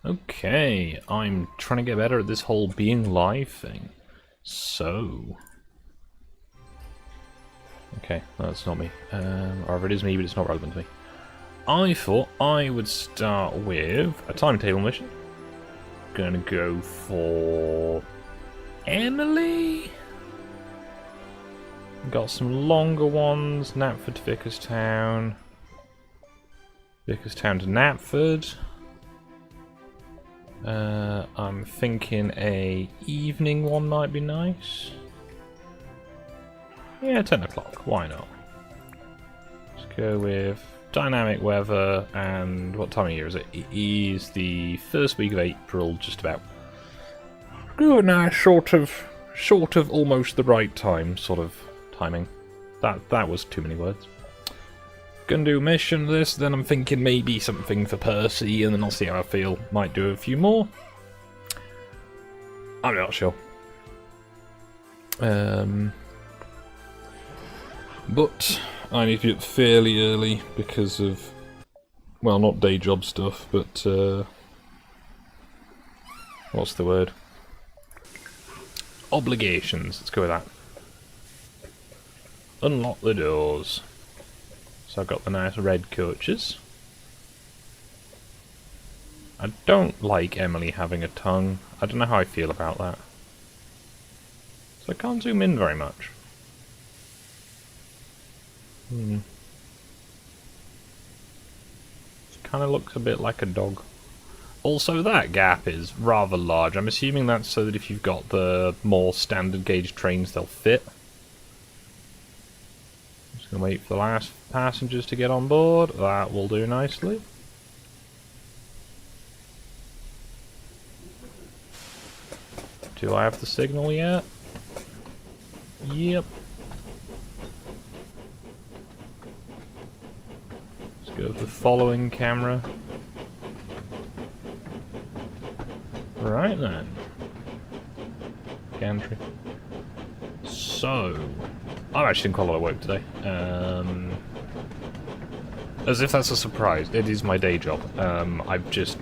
Okay, I'm trying to get better at this whole being live thing. So... Okay, that's not me. Or if it is me, but it's not relevant to me. I thought I would start with a timetable mission. Gonna go for... Emily? Got some longer ones. Knapford to Vickerstown. Vickerstown to Knapford. I'm thinking a evening one might be nice. Yeah, 10 o'clock, why not? Let's go with dynamic weather, and what time of year is it? It is the first week of April, just about. Good, nice, short of almost the right time, sort of timing. That was too many words. Gonna do a mission of this, then I'm thinking maybe something for Percy, and then I'll see how I feel. Might do a few more. I'm not sure. But I need to be up fairly early because of, well, not day job stuff, but what's the word? Obligations. Let's go with that. Unlock the doors. So I've got the nice red coaches. I don't like Emily having a tongue. I don't know how I feel about that. So I can't zoom in very much. It kind of looks a bit like a dog. Also, that gap is rather large. I'm assuming that's so that if you've got the more standard gauge trains, they'll fit. Just gonna wait for the last passengers to get on board. That will do nicely. Do I have the signal yet? Yep. Let's go with the following camera. Right then. Gantry. So, I've actually done quite a lot of work today. As if that's a surprise, it is my day job. I've just...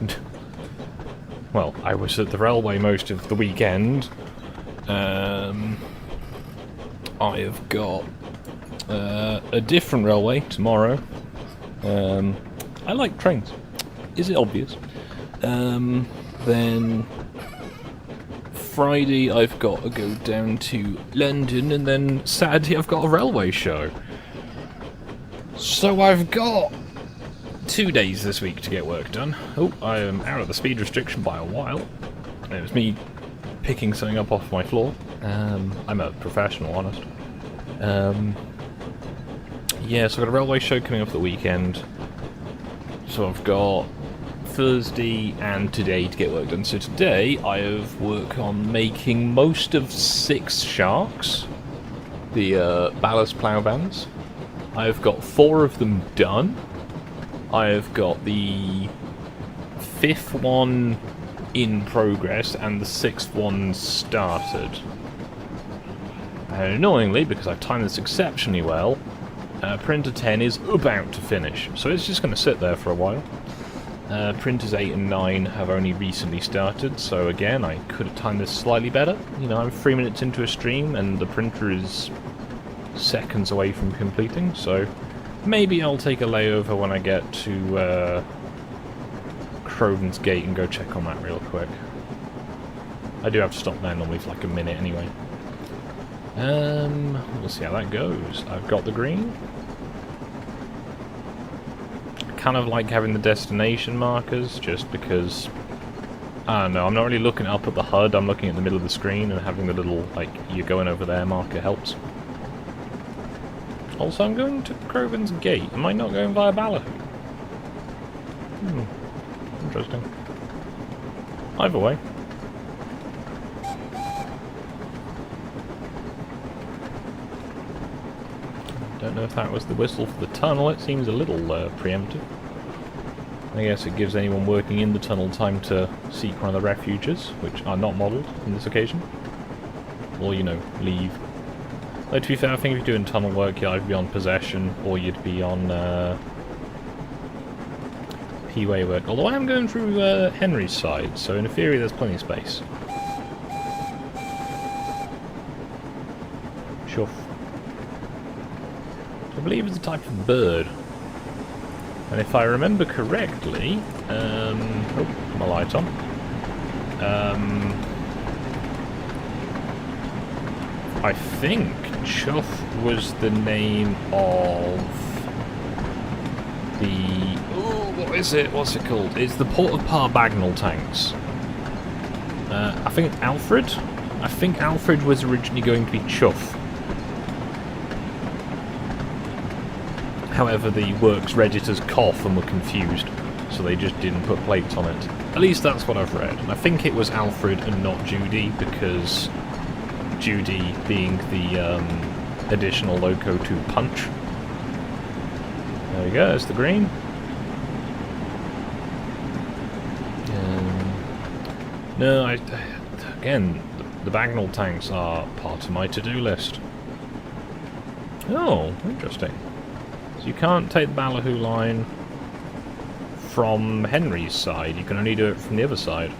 Well, I was at the railway most of the weekend. I have got a different railway tomorrow. I like trains. Is it obvious? Then Friday I've got to go down to London, and then Saturday I've got a railway show. So I've got 2 days this week to get work done. Oh, I am out of the speed restriction by a while. It was me picking something up off my floor. I'm a professional, honest. Yeah, so I've got a railway show coming up the weekend. So I've got Thursday and today to get work done. So today I have work on making most of 6 sharks, the ballast plough vans. I've got 4 of them done. I have got the 5th one in progress and the 6th one started. And annoyingly, because I've timed this exceptionally well, printer 10 is about to finish, so it's just going to sit there for a while. Printers 8 and 9 have only recently started, so again, I could have timed this slightly better. You know, I'm 3 minutes into a stream and the printer is seconds away from completing, so maybe I'll take a layover when I get to Croven's Gate and go check on that real quick. I do have to stop there normally for like a minute anyway. We'll see how that goes. I've got the green. Kind of like having the destination markers, just because, I don't know, I'm not really looking up at the HUD, I'm looking at the middle of the screen, and having the little, like, you're going over there marker helps. Also, I'm going to Croven's Gate. Am I not going via Ballyhoo? Interesting. Either way. Don't know if that was the whistle for the tunnel. It seems a little preemptive. I guess it gives anyone working in the tunnel time to seek one of the refuges, which are not modelled on this occasion. Or, you know, leave. Though, to be fair, I think if you're doing tunnel work, you'd either be on possession, or you'd be on keyway work. Although I am going through Henry's side, so in theory there's plenty of space. Chuff. I believe it's a type of bird. And if I remember correctly... oh, my light on. I think Chuff was the name of the... oh, what is it? What's it called? It's the Port of Par Bagnall tanks. I think Alfred? I think Alfred was originally going to be Chuff. However, the works read it as Cough and were confused, so they just didn't put plates on it. At least that's what I've read. And I think it was Alfred and not Judy, because Judy being the additional loco to Punch. There we go, there's the green. No, again, the Bagnall tanks are part of my to-do list. Oh, interesting. So you can't take the Ballyhoo line from Henry's side, you can only do it from the other side.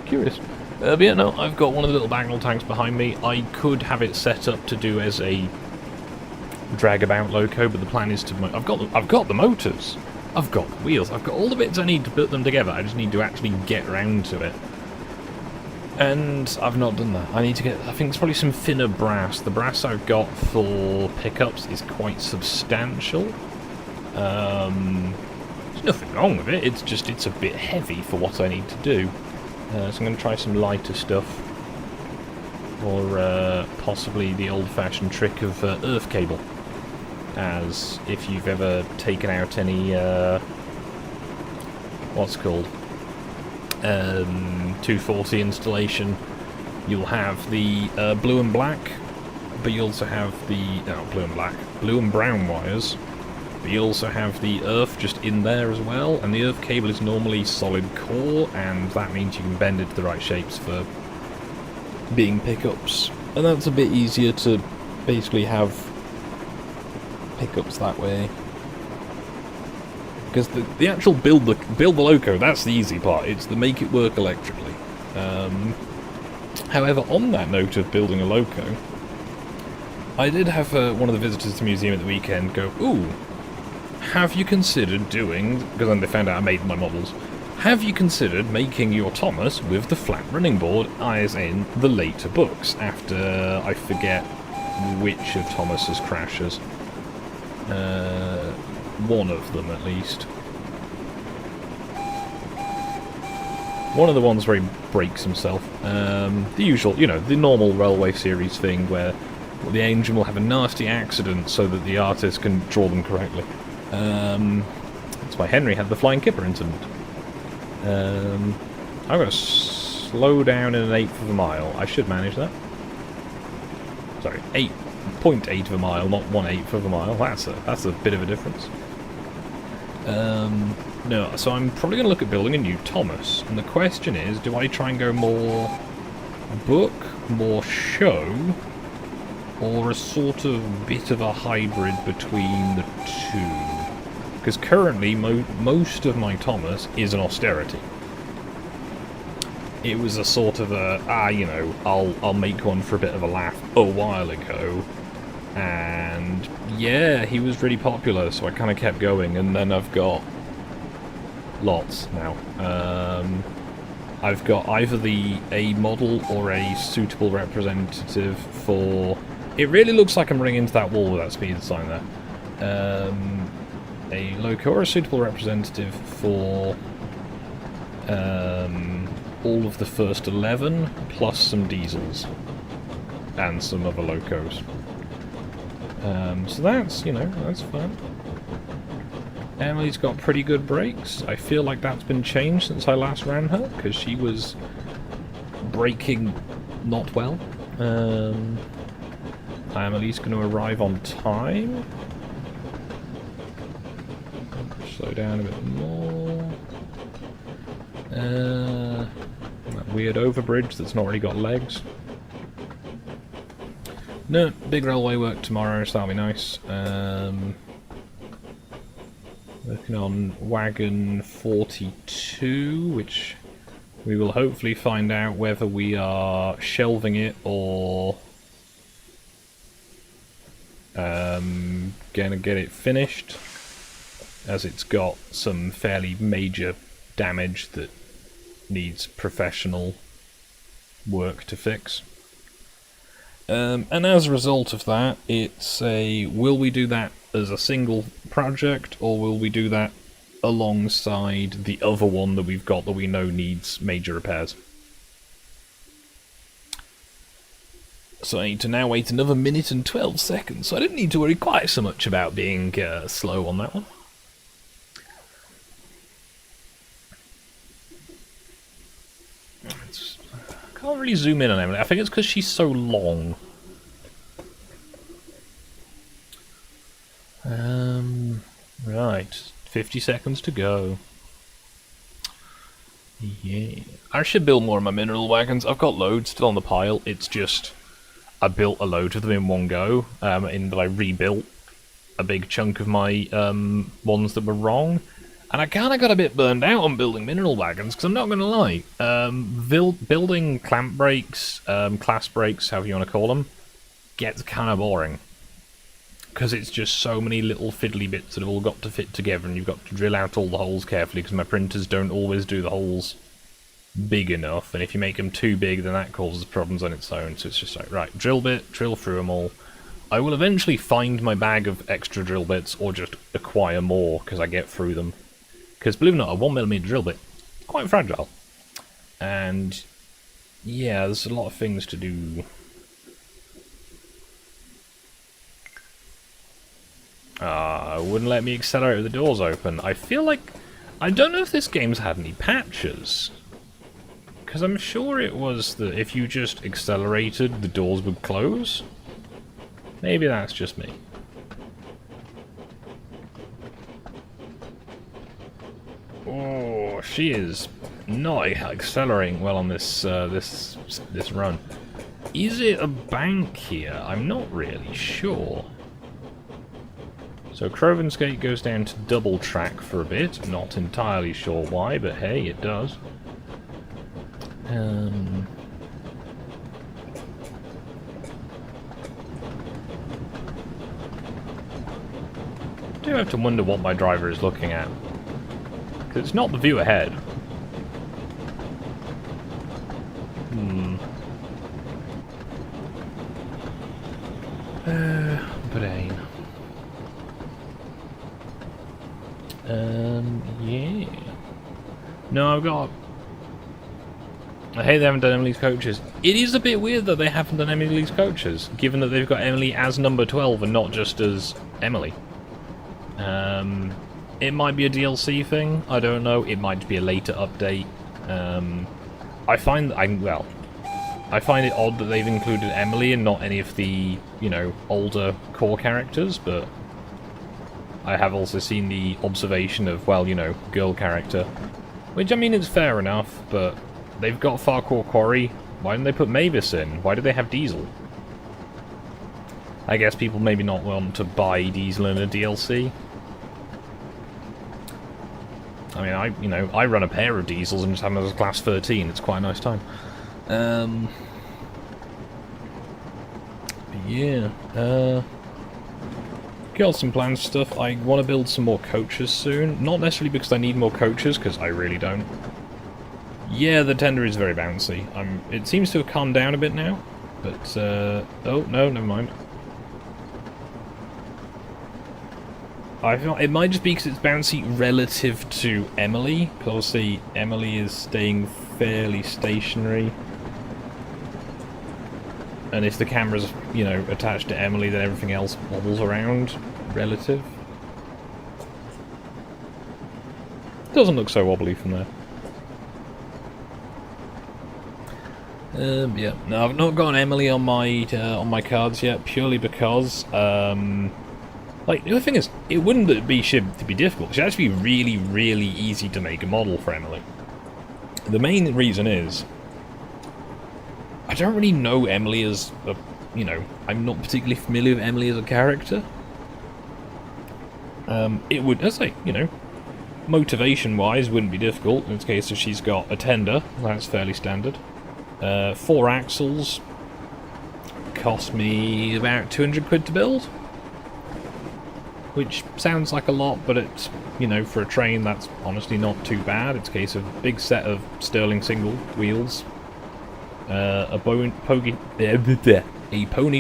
Curious. But yeah, no, I've got one of the little Bagnall tanks behind me. I could have it set up to do as a drag-about loco, but the plan is to... I've got the motors, I've got the wheels, I've got all the bits I need to put them together. I just need to actually get round to it. And I've not done that. I need to get... I think it's probably some thinner brass. The brass I've got for pickups is quite substantial. There's nothing wrong with it, it's just it's a bit heavy for what I need to do. So I'm going to try some lighter stuff. Or possibly the old-fashioned trick of earth cable. As if you've ever taken out any... what's it called? 240 installation, you'll have the blue and black, but you also have the... oh, blue and brown wires. But you also have the earth just in there as well, and the earth cable is normally solid core, and that means you can bend it to the right shapes for being pickups. And that's a bit easier to basically have pickups that way. Because the actual build the loco, that's the easy part, it's the make it work electrically. However, on that note of building a loco, I did have one of the visitors to the museum at the weekend go, ooh, have you considered doing, because then they found out I made my models, have you considered making your Thomas with the flat running board, as in the later books, after I forget which of Thomas's crashes. One of them at least. One of the ones where he breaks himself. The usual, you know, the normal Railway series thing where the engine will have a nasty accident so that the artist can draw them correctly. That's why Henry had the Flying Kipper incident. I'm going to slow down in an eighth of a mile. I should manage that. Sorry, 8.8 of a mile, not 1/8 of a mile. That's a bit of a difference. No, so I'm probably going to look at building a new Thomas. And the question is, do I try and go more book, more show, or a sort of bit of a hybrid between the two? Because currently, most of my Thomas is an austerity. It was a sort of a, you know, I'll make one for a bit of a laugh a while ago. And yeah, he was really popular, so I kind of kept going, and then I've got lots now. I've got either a model or a suitable representative for... It really looks like I'm running into that wall with that speed sign there. A loco or a suitable representative for all of the first 11, plus some diesels and some other locos. So that's, you know, that's fun. Emily's got pretty good brakes. I feel like that's been changed since I last ran her, because she was braking not well. Emily's going to arrive on time. Slow down a bit more. That weird overbridge that's not really got legs. No, big railway work tomorrow, so that'll be nice. But working on wagon 42, which we will hopefully find out whether we are shelving it or gonna get it finished, as it's got some fairly major damage that needs professional work to fix. And as a result of that, it's a, will we do that as a single project, or will we do that alongside the other one that we've got that we know needs major repairs? So I need to now wait another minute and 12 seconds, so I didn't need to worry quite so much about being slow on that one. I can't really zoom in on Emily. I think it's because she's so long. Right. 50 seconds to go. Yeah. I should build more of my mineral wagons. I've got loads still on the pile. It's just I built a load of them in one go, in that I rebuilt a big chunk of my ones that were wrong. And I kind of got a bit burned out on building mineral wagons, because I'm not going to lie. Building clamp brakes, class brakes, however you want to call them, gets kind of boring. Because it's just so many little fiddly bits that have all got to fit together, and you've got to drill out all the holes carefully, because my printers don't always do the holes big enough, and if you make them too big, then that causes problems on its own. So it's just like, right, drill bit, drill through them all. I will eventually find my bag of extra drill bits, or just acquire more, because I get through them. Because believe it or not, a 1mm drill bit is quite fragile. And yeah, there's a lot of things to do. Wouldn't let me accelerate with the doors open. I feel like, I don't know if this game's had any patches. Because I'm sure it was that if you just accelerated, the doors would close. Maybe that's just me. Oh, she is not accelerating well on this this run. Is it a bank here? I'm not really sure. So Crovan's Gate goes down to double track for a bit. Not entirely sure why, but hey, it does. I do have to wonder what my driver is looking at. Because it's not the view ahead. Brain. Yeah. No, I've got... I hate they haven't done Emily's coaches. It is a bit weird that they haven't done Emily's coaches, given that they've got Emily as number 12 and not just as Emily. It might be a DLC thing, I don't know, it might be a later update. I find it odd that they've included Emily and not any of the, you know, older core characters, but I have also seen the observation of, well, you know, girl character. Which, I mean, it's fair enough, but they've got Farcore Quarry. Why didn't they put Mavis in? Why do they have Diesel? I guess people maybe not want to buy Diesel in a DLC. I mean, I run a pair of Diesels and just have them as a class 13. It's quite a nice time. Yeah. Got some plans stuff. I want to build some more coaches soon. Not necessarily because I need more coaches, because I really don't. Yeah, the tender is very bouncy. It seems to have calmed down a bit now, but oh no, never mind. I feel it might just be because it's bouncy relative to Emily, because obviously Emily is staying fairly stationary. And if the camera's, you know, attached to Emily, then everything else wobbles around relative. Doesn't look so wobbly from there. Yeah. No, I've not got Emily on my cards yet, purely because, like, the other thing is, it wouldn't be to be difficult. It should actually be really, really easy to make a model for Emily. The main reason is, I don't really know Emily as a, you know, I'm not particularly familiar with Emily as a character. It would, as I say, you know, Motivation-wise, wouldn't be difficult. In this case, if she's got a tender, that's fairly standard. 4 axles cost me about 200 quid to build, which sounds like a lot, but it's, you know, for a train that's honestly not too bad. It's a case of a big set of Sterling single wheels, a pony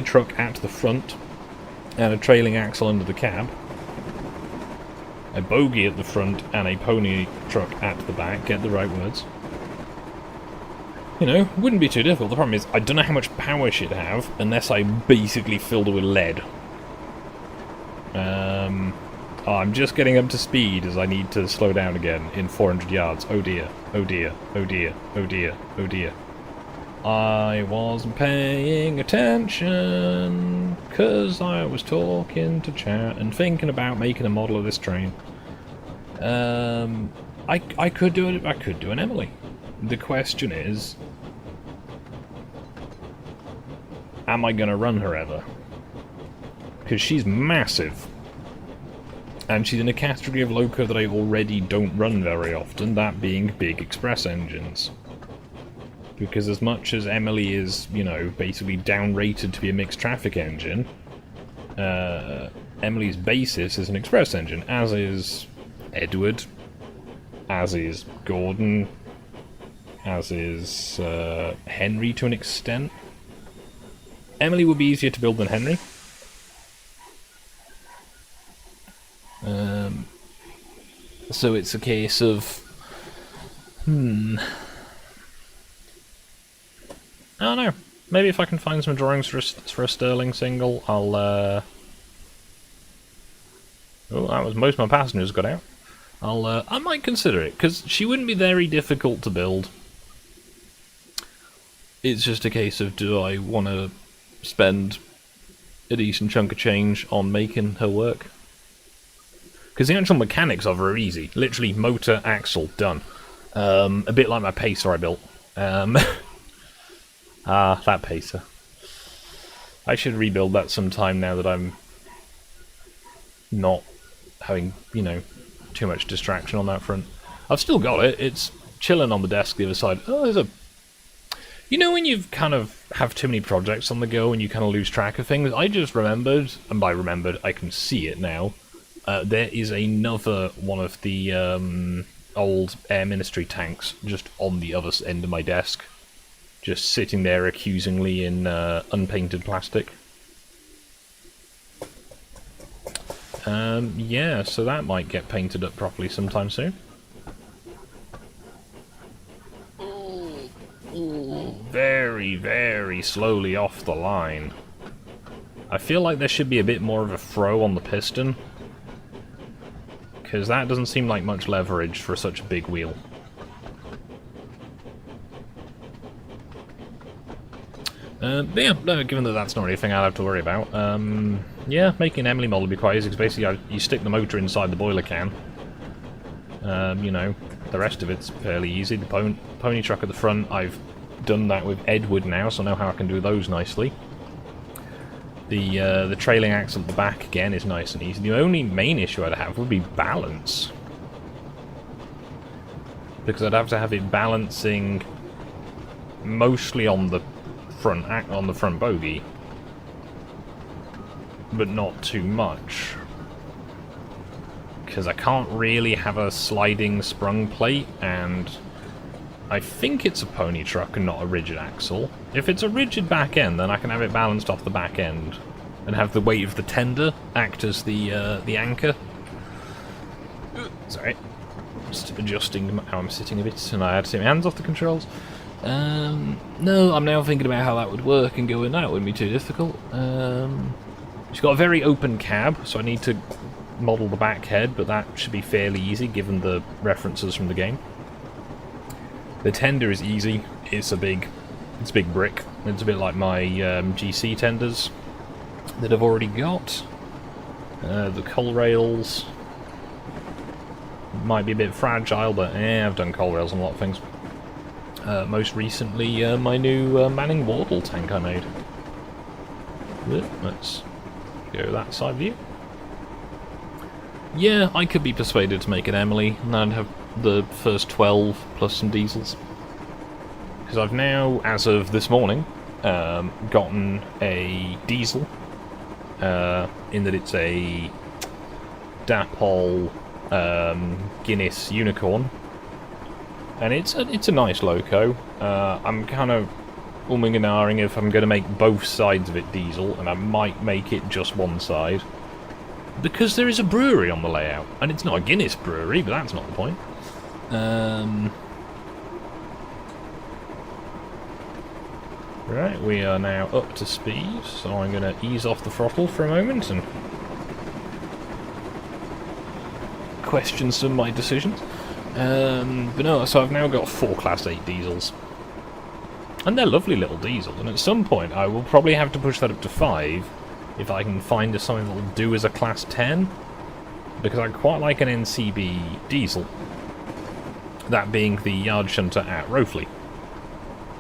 truck at the front, and a trailing axle under the cab, a bogie at the front, and a pony truck at the back. Get the right words. You know, wouldn't be too difficult. The problem is, I don't know how much power she'd have unless I basically filled her with lead. I'm just getting up to speed as I need to slow down again in 400 yards. Oh dear, oh dear, oh dear, oh dear, oh dear. I wasn't paying attention because I was talking to chat and thinking about making a model of this train. I could do it. I could do an Emily. The question is, am I going to run her ever? Because she's massive. And she's in a category of loco that I already don't run very often, that being big express engines. Because as much as Emily is, you know, basically down-rated to be a mixed traffic engine, Emily's basis is an express engine, as is Edward, as is Gordon, as is Henry to an extent. Emily would be easier to build than Henry. So it's a case of, I don't know. Maybe if I can find some drawings for a Sterling single, I'll. Oh, that was most of my passengers got out. I might consider it, because she wouldn't be very difficult to build. It's just a case of, do I want to spend a decent chunk of change on making her work? Because the actual mechanics of her are easy. Literally, motor, axle, done. A bit like my Pacer I built. That Pacer. I should rebuild that sometime now that I'm not having, you know, too much distraction on that front. I've still got it. It's chilling on the desk the other side. Oh, there's a... You know when you've kind of have too many projects on the go and you kind of lose track of things? I just remembered, and by remembered, I can see it now. There is another one of the old Air Ministry tanks just on the other end of my desk. Just sitting there accusingly in unpainted plastic. Yeah, so that might get painted up properly sometime soon. Very, very slowly off the line. I feel like there should be a bit more of a throw on the piston, because that doesn't seem like much leverage for such a big wheel. But yeah, no, given that that's not really a thing I'll have to worry about, yeah, making an Emily model would be quite easy, because basically you stick the motor inside the boiler can. You know, the rest of it's fairly easy. The pony truck at the front, I've done that with Edward now, so I know how I can do those nicely. The trailing axle at the back, again, is nice and easy. The only main issue I'd have would be balance. Because I'd have to have it balancing mostly on the front bogie, but not too much. Because I can't really have a sliding sprung plate, and I think it's a pony truck and not a rigid axle. If it's a rigid back end, then I can have it balanced off the back end and have the weight of the tender act as the anchor. Sorry, just adjusting how I'm sitting a bit, and I had to take my hands off the controls. No, I'm now thinking about how that would work and going, that wouldn't be too difficult. She's got a very open cab, so I need to model the back head, but that should be fairly easy given the references from the game. The tender is easy. It's a big brick. It's a bit like my GC tenders that I've already got. The coal rails might be a bit fragile, but I've done coal rails on a lot of things. Most recently, my new Manning Wardle tank I made. Let's go that side view. Yeah, I could be persuaded to make an Emily, and I'd have the first 12 plus some diesels. Because I've now, as of this morning, gotten a diesel, in that it's a Dapol Guinness Unicorn, and it's a nice loco. I'm kind of umming and ahhing if I'm going to make both sides of it diesel, and I might make it just one side, because there is a brewery on the layout, and it's not a Guinness brewery, but that's not the point. Right, we are now up to speed, so I'm going to ease off the throttle for a moment and question some of my decisions. But no, so I've now got 4 Class 8 diesels. And they're lovely little diesels, and at some point I will probably have to push that up to 5 if I can find something that will do as a Class 10, because I quite like an NCB diesel, that being the yard shunter at Rowfleet,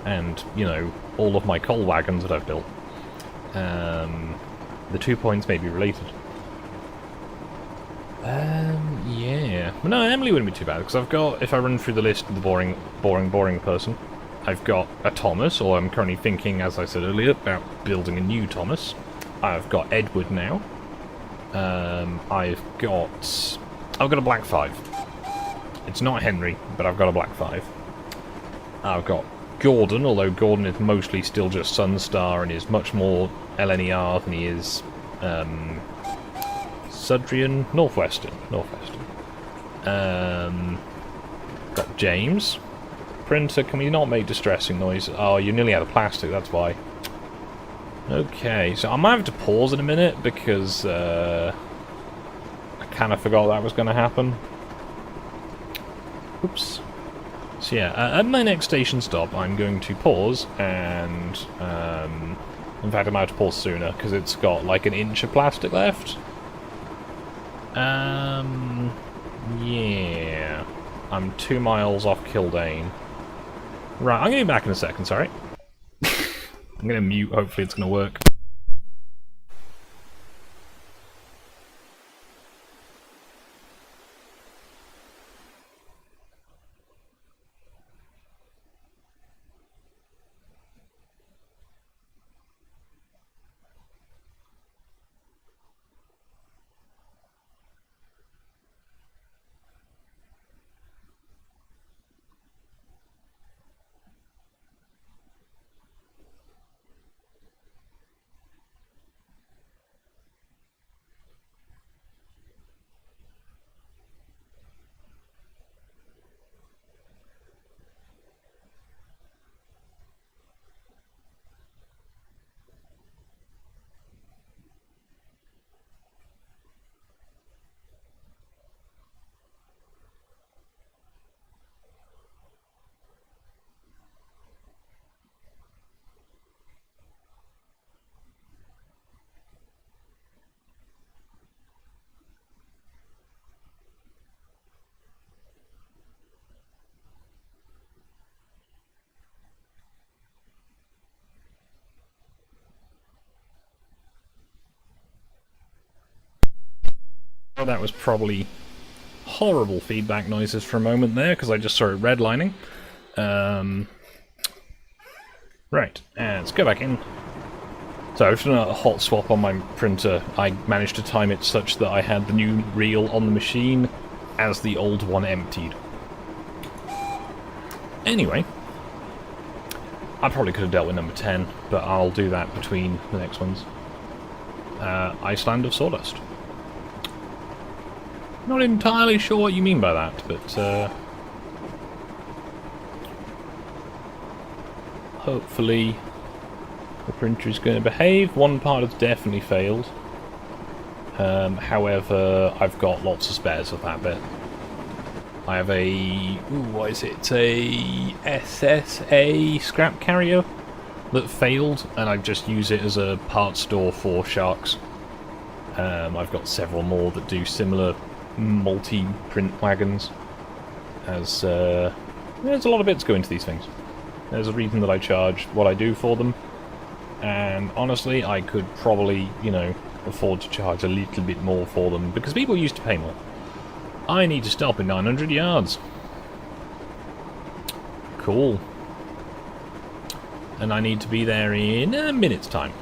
and, you know, all of my coal wagons that I've built. The 2 points may be related. Yeah. But no, Emily wouldn't be too bad, because I've got, if I run through the list of the boring person, I've got a Thomas, or I'm currently thinking, as I said earlier, about building a new Thomas. I've got Edward now. I've got a Black 5. It's not Henry, but I've got a Black 5. I've got Gordon, although Gordon is mostly still just Sunstar and is much more LNER than he is Sudrian, Northwestern. Got James. Printer, can we not make distressing noise? Oh, you're nearly out of plastic, that's why. Okay, so I might have to pause in a minute because I kind of forgot that was going to happen. Oops. So yeah, at my next station stop, I'm going to pause, and in fact I might have to pause sooner because it's got like an inch of plastic left. Yeah, I'm 2 miles off Kildane. Right, I'm going to be back in a second, sorry. I'm going to mute, hopefully it's going to work. Well, that was probably horrible feedback noises for a moment there, because I just saw it redlining. Right, and let's go back in. So I've done a hot swap on my printer. I managed to time it such that I had the new reel on the machine as the old one emptied. Anyway, I probably could have dealt with number 10, but I'll do that between the next ones. Iceland of Sawdust. Not entirely sure what you mean by that, but hopefully the printer is going to behave. One part has definitely failed. However, I've got lots of spares of that bit. I have a... what is it? It's a SSA scrap carrier that failed, and I just use it as a part store for Sharks. I've got several more that do similar multi-print wagons, as there's a lot of bits go into these things. There's a reason that I charge what I do for them, and honestly I could probably, you know, afford to charge a little bit more for them, because people used to pay more. I need to stop in 900 yards. Cool. And I need to be there in a minute's time.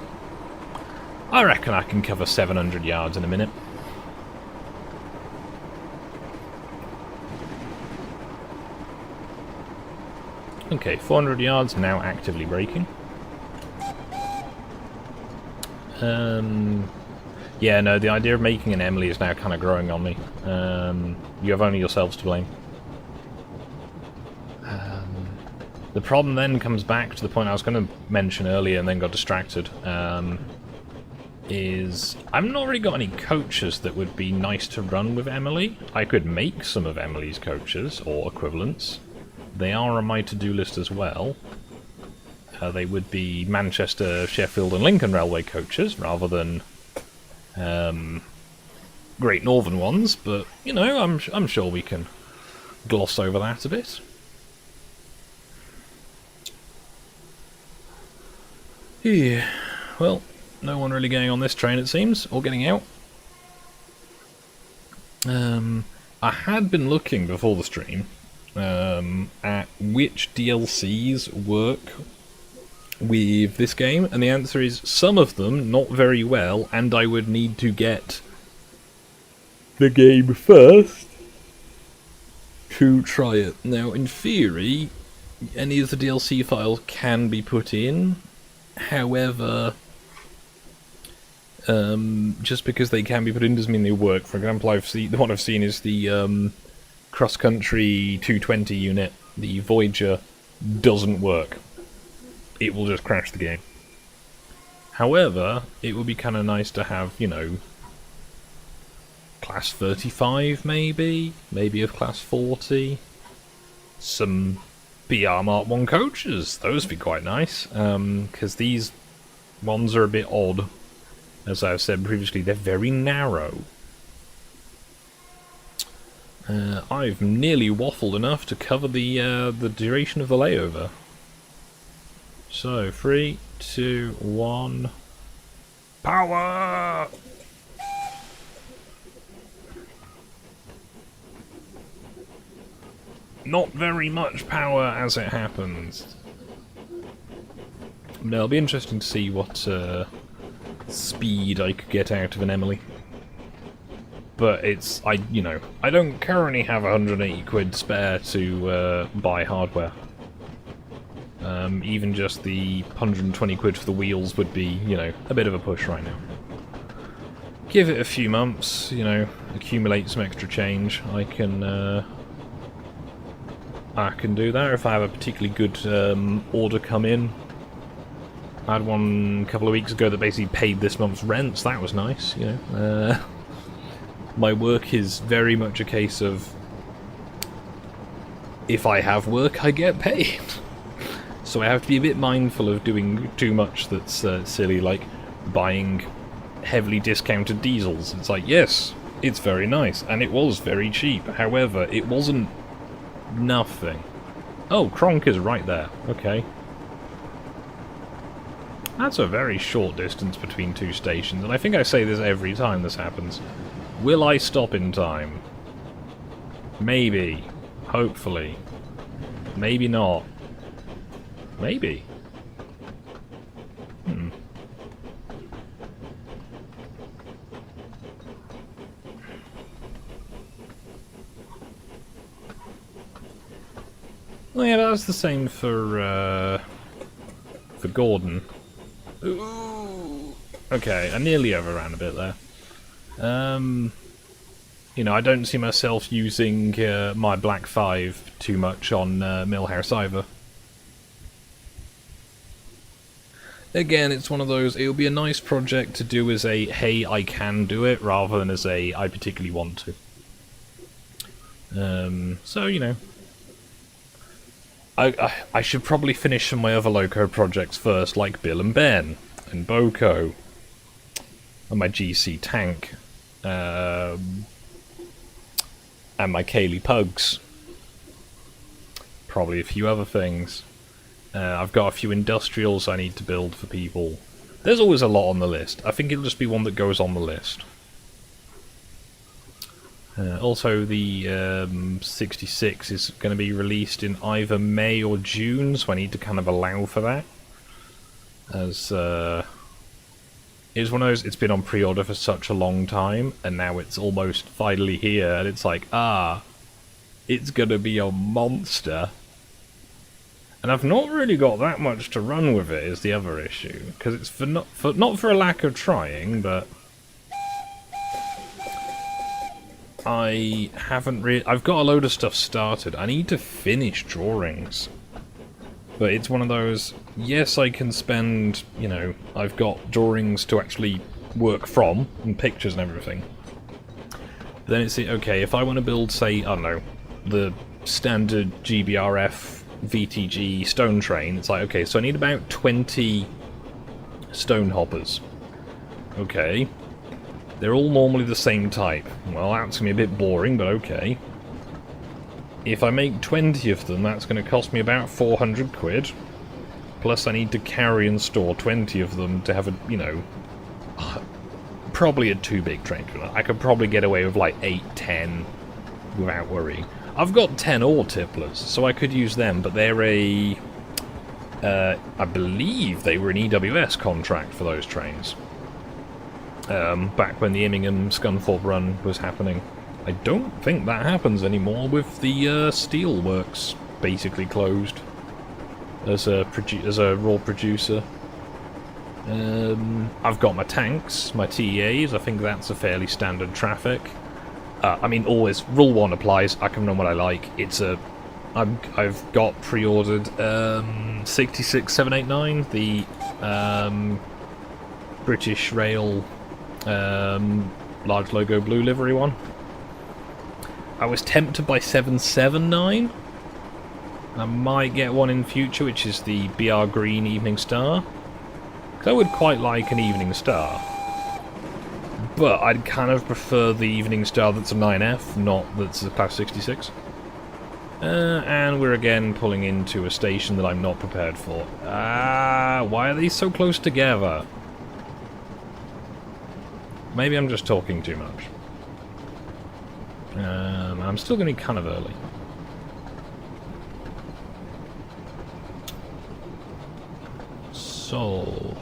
I reckon I can cover 700 yards in a minute. Okay, 400 yards, now actively braking. Yeah, no, the idea of making an Emily is now kind of growing on me. You have only yourselves to blame. The problem then comes back to the point I was going to mention earlier and then got distracted. Is I've not really got any coaches that would be nice to run with Emily. I could make some of Emily's coaches, or equivalents. They are on my to-do list as well. They would be Manchester, Sheffield and Lincoln Railway coaches, rather than Great Northern ones, but, you know, I'm sure we can gloss over that a bit. Yeah, well, no one really going on this train, it seems, or getting out. I had been looking before the stream at which DLCs work with this game, and the answer is some of them not very well, and I would need to get the game first to try it. Now, in theory, any of the DLC files can be put in. However, just because they can be put in doesn't mean they work. For example, the one I've seen is the cross-country 220 unit, the Voyager, doesn't work. It will just crash the game. However, it would be kind of nice to have, you know, class 35 maybe of class 40, some BR Mark 1 coaches. Those would be quite nice, because these ones are a bit odd. As I've said previously, they're very narrow. I've nearly waffled enough to cover the duration of the layover. So, 3, 2, 1... Power! Not very much power as it happens. But it'll be interesting to see what speed I could get out of an Emily. But it's, I don't currently have 180 quid spare to buy hardware. Even just the 120 quid for the wheels would be, you know, a bit of a push right now. Give it a few months, you know, accumulate some extra change. I can do that if I have a particularly good order come in. I had one a couple of weeks ago that basically paid this month's rent, so that was nice, you know. My work is very much a case of, if I have work, I get paid. So I have to be a bit mindful of doing too much that's silly, like buying heavily discounted diesels. It's like, yes, it's very nice, and it was very cheap. However, it wasn't nothing. Oh, Kronk is right there. Okay. That's a very short distance between two stations, and I think I say this every time this happens. Will I stop in time? Maybe. Hopefully. Maybe not. Maybe. Well, yeah, that's the same for Gordon. Ooh. Okay, I nearly overran a bit there. You know, I don't see myself using my Black 5 too much on Millhouse either. Again, it's one of those, it'll be a nice project to do as a, hey, I can do it, rather than as a, I particularly want to. So, you know. I should probably finish some of my other Loco projects first, like Bill and Ben, and Boko, and my GC tank, and my Kaylee Pugs. Probably a few other things. I've got a few industrials I need to build for people. There's always a lot on the list. I think it'll just be one that goes on the list. Also, the 66 is going to be released in either May or June, so I need to kind of allow for that. As it's one of those, it's been on pre-order for such a long time, and now it's almost finally here, and it's like, it's going to be a monster. And I've not really got that much to run with it, is the other issue. Because it's not for a lack of trying, but I haven't really... I've got a load of stuff started. I need to finish drawings. But it's one of those, yes, I can spend, you know, I've got drawings to actually work from, and pictures and everything. But then it's, okay, if I want to build, say, I don't know, the standard GBRF VTG stone train, it's like, okay, so I need about 20 stone hoppers. Okay. They're all normally the same type. Well, that's going to be a bit boring, but okay. If I make 20 of them, that's going to cost me about 400 quid. Plus I need to carry and store 20 of them to have a, you know, probably a too big train. I could probably get away with like 8, 10 without worrying. I've got 10 ore tipplers, so I could use them, but they're a... I believe they were an EWS contract for those trains. Back when the Immingham Scunthorpe run was happening. I don't think that happens anymore with the steelworks basically closed as a raw producer. I've got my tanks, my TEAs, I think that's a fairly standard traffic. I mean, always, Rule 1 applies, I can run what I like. It's a... I've got pre-ordered 66789, the British Rail large logo blue livery one. I was tempted by 779. I might get one in future, which is the BR Green Evening Star. Because I would quite like an Evening Star. But I'd kind of prefer the Evening Star that's a 9F, not that's a Class 66. And we're again pulling into a station that I'm not prepared for. Why are these so close together? Maybe I'm just talking too much. I'm still going to be kind of early. So...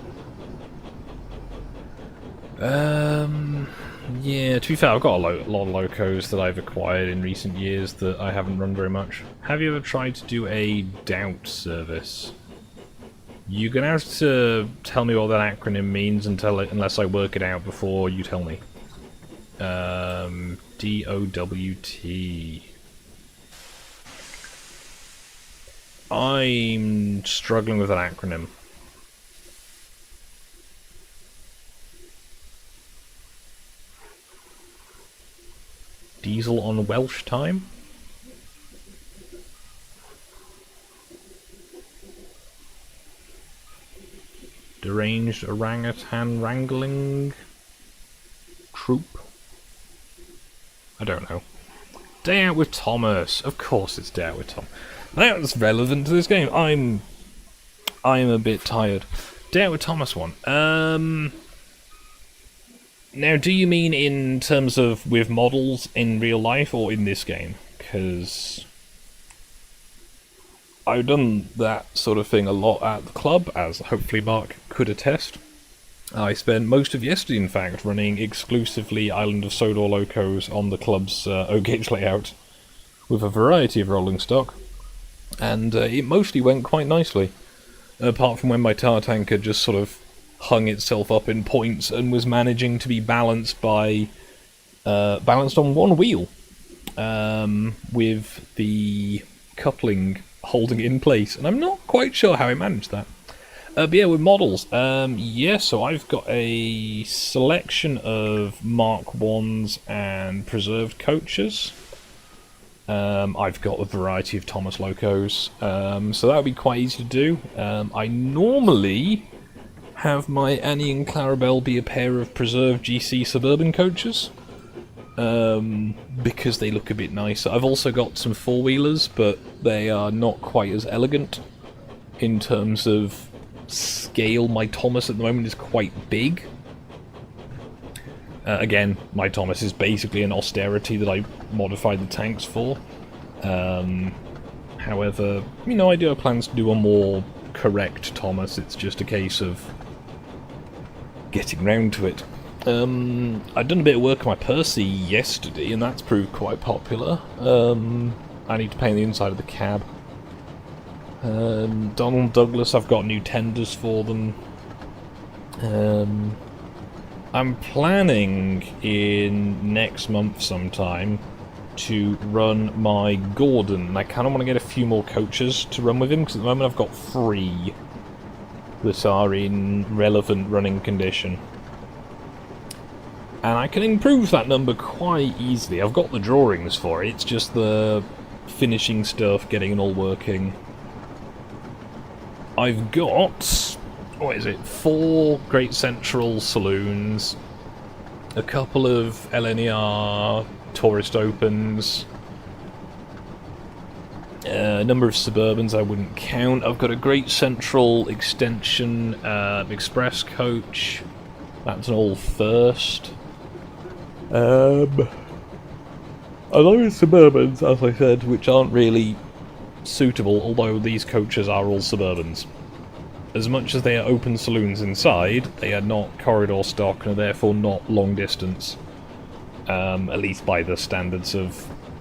yeah, to be fair, I've got a lot of locos that I've acquired in recent years that I haven't run very much. Have you ever tried to do a doubt service? You're going to have to tell me what that acronym means unless I work it out before you tell me. DOWT. I'm struggling with that acronym. Diesel on Welsh time? Deranged orangutan wrangling troop? I don't know. Day Out with Thomas. Of course it's Day Out with Tom. That's relevant to this game. I'm a bit tired. Day Out with Thomas one. Now, do you mean in terms of with models in real life or in this game? Because I've done that sort of thing a lot at the club, as hopefully Mark could attest. I spent most of yesterday, in fact, running exclusively Island of Sodor locos on the club's O-gauge layout, with a variety of rolling stock, and it mostly went quite nicely, apart from when my tar tanker just sort of hung itself up in points and was managing to be balanced by balanced on one wheel, with the coupling holding it in place, and I'm not quite sure how I managed that. But yeah, with models, yeah, so I've got a selection of Mark 1s and preserved coaches. I've got a variety of Thomas locos, so that would be quite easy to do. I normally have my Annie and Clarabelle be a pair of preserved GC Suburban coaches, because they look a bit nicer. I've also got some four-wheelers, but they are not quite as elegant in terms of scale, my Thomas at the moment is quite big. Again, my Thomas is basically an austerity that I modified the tanks for. However, you know, I do have plans to do a more correct Thomas. It's just a case of getting round to it. I'd done a bit of work on my Percy yesterday, and that's proved quite popular. I need to paint the inside of the cab. Donald Douglas, I've got new tenders for them. I'm planning in next month sometime to run my Gordon. I kind of want to get a few more coaches to run with him, because at the moment I've got 3 that are in relevant running condition. And I can improve that number quite easily. I've got the drawings for it, it's just the finishing stuff, getting it all working. I've got, what is it, 4 Great Central Saloons, a couple of LNER Tourist Opens, a number of Suburbans I wouldn't count. I've got a Great Central Extension Express Coach, that's an all first. A lot of Suburbans, as I said, which aren't really suitable, although these coaches are all Suburbans. As much as they are open saloons inside, they are not corridor stock and are therefore not long distance. At least by the standards of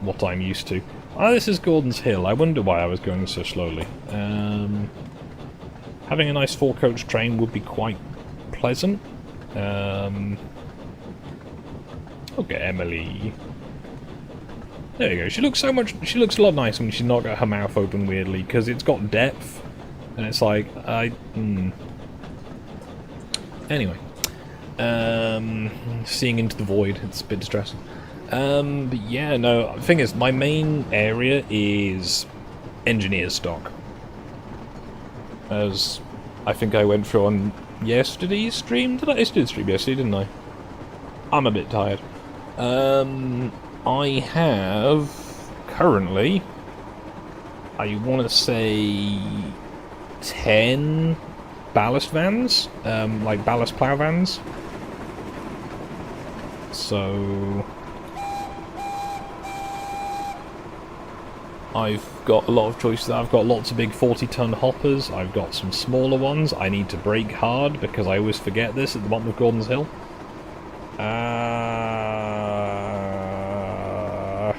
what I'm used to. Ah, this is Gordon's Hill. I wonder why I was going so slowly. Having a nice 4-coach train would be quite pleasant. Okay, Emily. There you go. She looks a lot nicer when she's not got her mouth open weirdly, because it's got depth, and it's like, Anyway. Seeing into the void, it's a bit distressing. But yeah, no, the thing is, my main area is engineer stock. As I think I went through on yesterday's stream. I did stream yesterday, didn't I? I'm a bit tired. I have currently, I want to say 10 ballast vans, like ballast plough vans. So I've got a lot of choices. I've got lots of big 40-ton hoppers. I've got some smaller ones. I need to brake hard because I always forget this at the bottom of Gordon's Hill.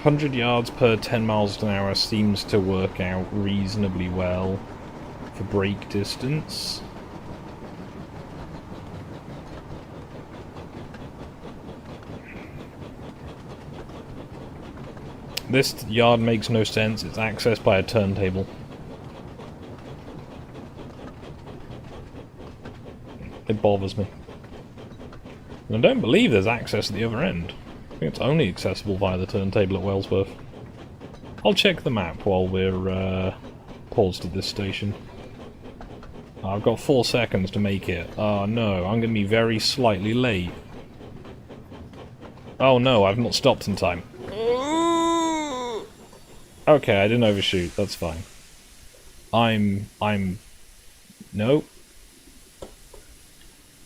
100 yards per 10 miles an hour seems to work out reasonably well for brake distance. This yard makes no sense. It's accessed by a turntable. It bothers me. And I don't believe there's access at the other end. I think it's only accessible via the turntable at Wellsworth. I'll check the map while we're paused at this station. I've got 4 seconds to make it. Oh no, I'm going to be very slightly late. Oh no, I've not stopped in time. Okay, I didn't overshoot, that's fine. Nope.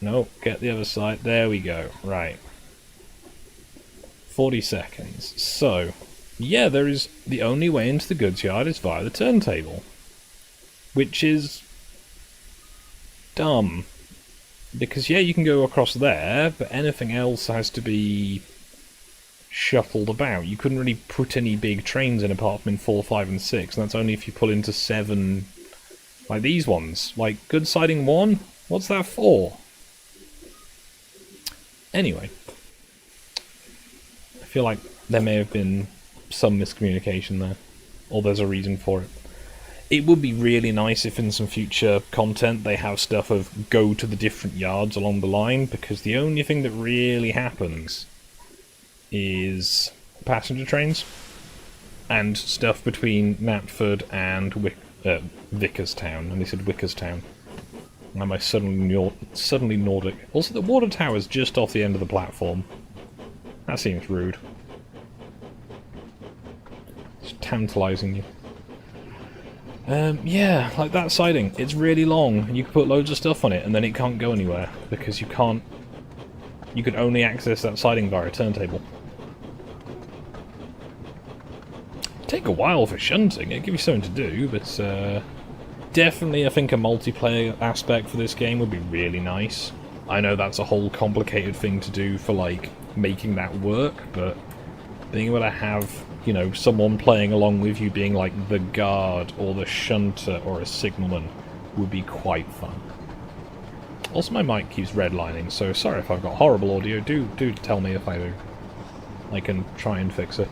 Nope, get the other side. There we go, right. 40 seconds. So, yeah, there is the only way into the goods yard is via the turntable. Which is dumb. Because, yeah, you can go across there, but anything else has to be shuffled about. You couldn't really put any big trains in apart from in 4, 5, and 6, and that's only if you pull into 7, like these ones. Like, good siding 1? What's that for? Anyway. I feel like there may have been some miscommunication there, or there's a reason for it. It would be really nice if in some future content they have stuff of go to the different yards along the line, because the only thing that really happens is passenger trains and stuff between Knapford and Vickerstown, and they said Wickerstown. Am I suddenly Nordic? Also, the water tower's just off the end of the platform. That seems rude. It's tantalising you. Yeah, like that siding. It's really long, and you can put loads of stuff on it, and then it can't go anywhere, because you can't... You can only access that siding via a turntable. Take a while for shunting, it'd give you something to do, but definitely I think a multiplayer aspect for this game would be really nice. I know that's a whole complicated thing to do for, like, making that work, but being able to have, you know, someone playing along with you being like the guard or the shunter or a signalman would be quite fun. Also, my mic keeps redlining, so sorry if I've got horrible audio. Do tell me if I do. I can try and fix it.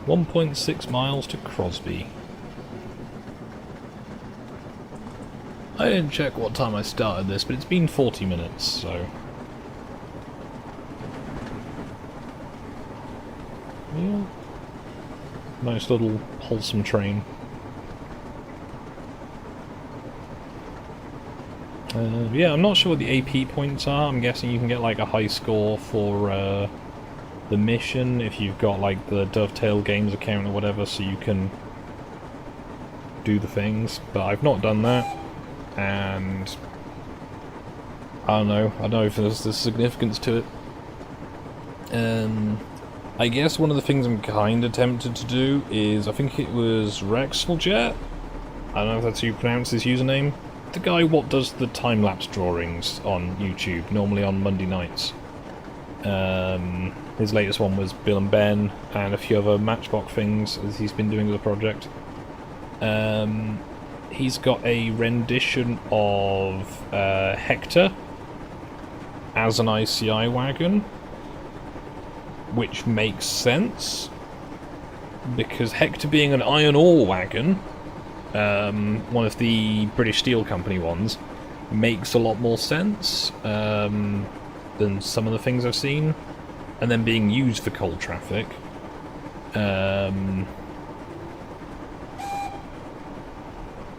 1.6 miles to Crosby. I didn't check what time I started this, but it's been 40 minutes, so... Yeah. Nice little wholesome train. Yeah, I'm not sure what the AP points are. I'm guessing you can get like a high score for the mission if you've got like the Dovetail Games account or whatever, so you can do the things. But I've not done that, and I don't know if there's significance to it. I guess one of the things I'm kind of tempted to do is, I think it was Rexeljet? I don't know if that's how you pronounce his username. The guy what does the time-lapse drawings on YouTube, normally on Monday nights. His latest one was Bill and Ben, and a few other Matchbox things as he's been doing with the project. He's got a rendition of Hector as an ICI wagon, which makes sense, because Hector being an iron ore wagon, one of the British Steel Company ones, makes a lot more sense than some of the things I've seen, and then being used for coal traffic. Can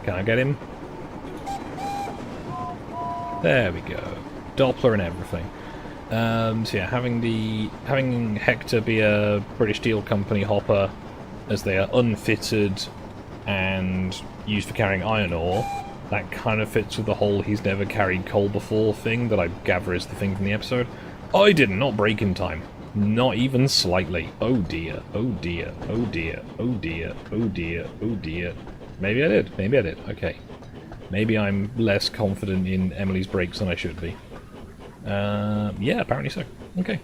I get him? There we go. Doppler and everything. So yeah, having Hector be a British Steel Company hopper, as they are unfitted and used for carrying iron ore, that kind of fits with the whole he's never carried coal before thing that I gather is the thing from the episode. I did not brake in time. Not even slightly. Oh dear, oh dear, oh dear, oh dear, oh dear, oh dear. Maybe I did, maybe I did, okay. Maybe I'm less confident in Emily's brakes than I should be. Yeah, apparently so. Okay.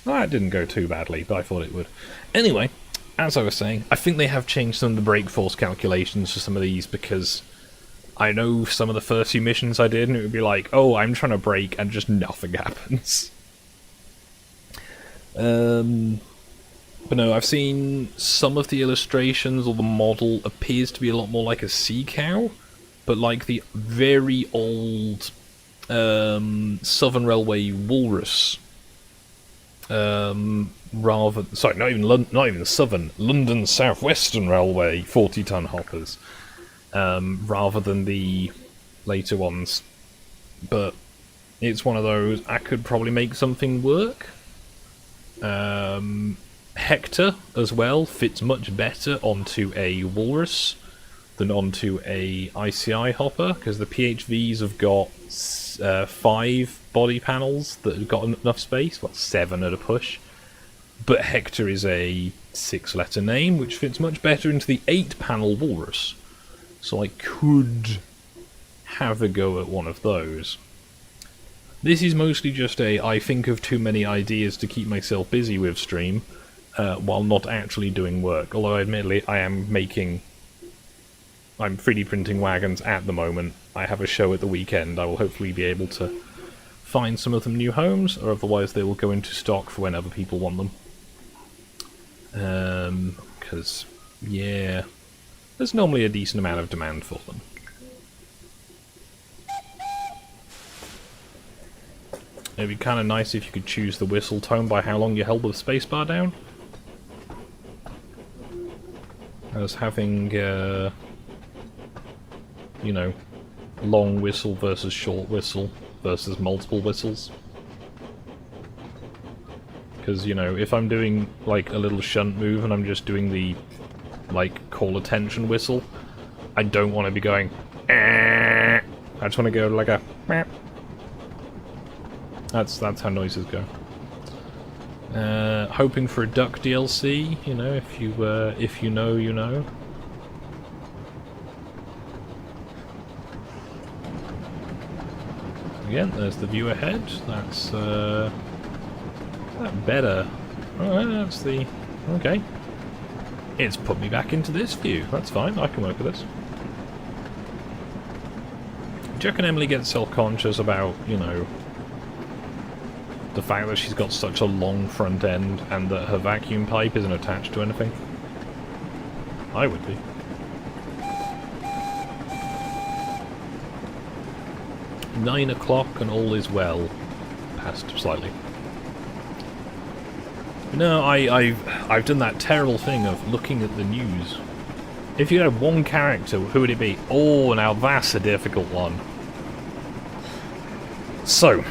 That didn't go too badly, but I thought it would. Anyway, as I was saying, I think they have changed some of the brake force calculations for some of these, because I know some of the first few missions I did, and it would be like, oh, I'm trying to brake, and just nothing happens. But no, I've seen some of the illustrations, or the model appears to be a lot more like a sea cow, but like the very old Southern Railway Walrus. Sorry, not even Southern, London South Western Railway 40-ton hoppers, rather than the later ones. But it's one of those, I could probably make something work. Hector, as well, fits much better onto a Walrus than onto a ICI hopper, because the PHVs have got 5 body panels that have got enough space, well, 7 at a push. But Hector is a 6-letter name, which fits much better into the 8-panel Walrus. So I could have a go at one of those. This is mostly just I think of too many ideas to keep myself busy with stream, while not actually doing work. Although, admittedly, I'm 3D printing wagons at the moment. I have a show at the weekend. I will hopefully be able to find some of them new homes, or otherwise they will go into stock for whenever people want them. Because, yeah, there's normally a decent amount of demand for them. It'd be kind of nice if you could choose the whistle tone by how long you held the spacebar down. As having, you know, long whistle versus short whistle versus multiple whistles. Because, you know, if I'm doing, like, a little shunt move and I'm just doing the, like, call attention whistle, I don't want to be going, I just want to go like a, that's how noises go. Hoping for a duck DLC, you know, if you know, you know. Again, there's the view ahead. That's that better. Oh, that's the okay. It's put me back into this view. That's fine. I can work with this. Do you reckon Emily gets self-conscious about, you know, the fact that she's got such a long front end and that her vacuum pipe isn't attached to anything? I would be. "9 o'clock and all is well." Passed slightly. No, I've done that terrible thing of looking at the news. If you had one character, who would it be? Oh, now that's a difficult one. So,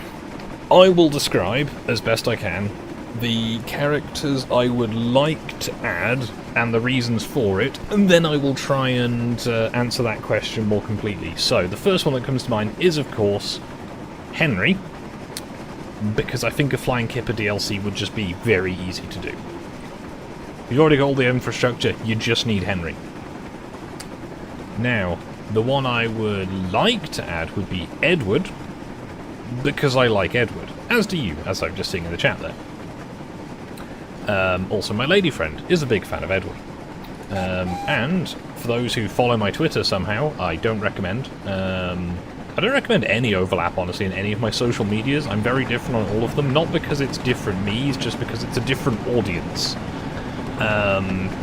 I will describe, as best I can, the characters I would like to add and the reasons for it, and then I will try and answer that question more completely. So, the first one that comes to mind is, of course, Henry, because I think a Flying Kipper DLC would just be very easy to do. You've already got all the infrastructure, you just need Henry. Now, the one I would like to add would be Edward, because I like Edward, as do you, as I've just seen in the chat there. Also, my lady friend is a big fan of Edward. And for those who follow my Twitter somehow, I don't recommend. I don't recommend any overlap, honestly, in any of my social medias. I'm very different on all of them, not because it's different me's, just because it's a different audience.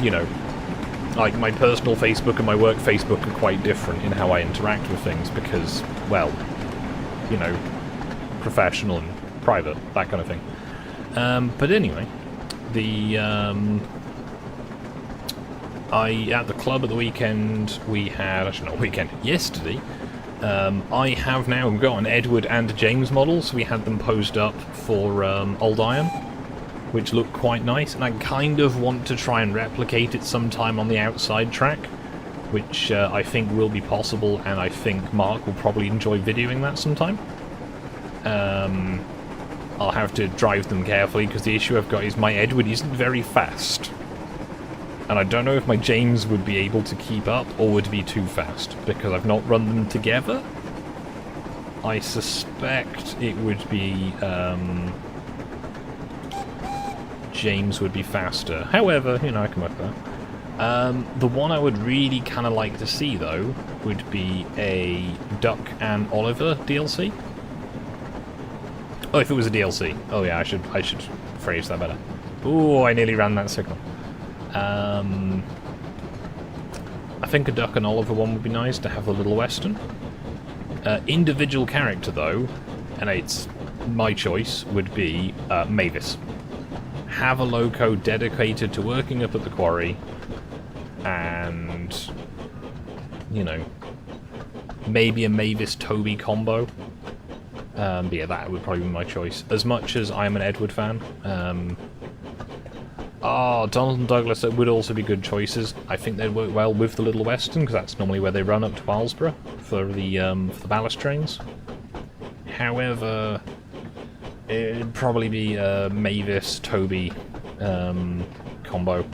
You know, like my personal Facebook and my work Facebook are quite different in how I interact with things because, well, you know, professional and private, that kind of thing. But anyway, at the club at the weekend, we had, actually not weekend, yesterday, I have now got an Edward and a James model, so we had them posed up for Old Iron, which looked quite nice, and I kind of want to try and replicate it sometime on the outside track, which I think will be possible, and I think Mark will probably enjoy videoing that sometime. I'll have to drive them carefully, because the issue I've got is my Edward isn't very fast. And I don't know if my James would be able to keep up, or would be too fast, because I've not run them together. I suspect it would be, James would be faster. However, you know, I can work with that. The one I would really kind of like to see, though, would be a Duck and Oliver DLC. Oh, if it was a DLC. Oh yeah, I should phrase that better. Ooh, I nearly ran that signal. I think a Duck and Oliver one would be nice to have a little western. Individual character though, and it's my choice, would be Mavis. Have a loco dedicated to working up at the quarry, and you know, maybe a Mavis Toby combo. But yeah, that would probably be my choice. As much as I'm an Edward fan. Donald and Douglas would also be good choices. I think they'd work well with the Little Western, because that's normally where they run up to Islesborough for the ballast trains. However, it'd probably be a Mavis Toby combo.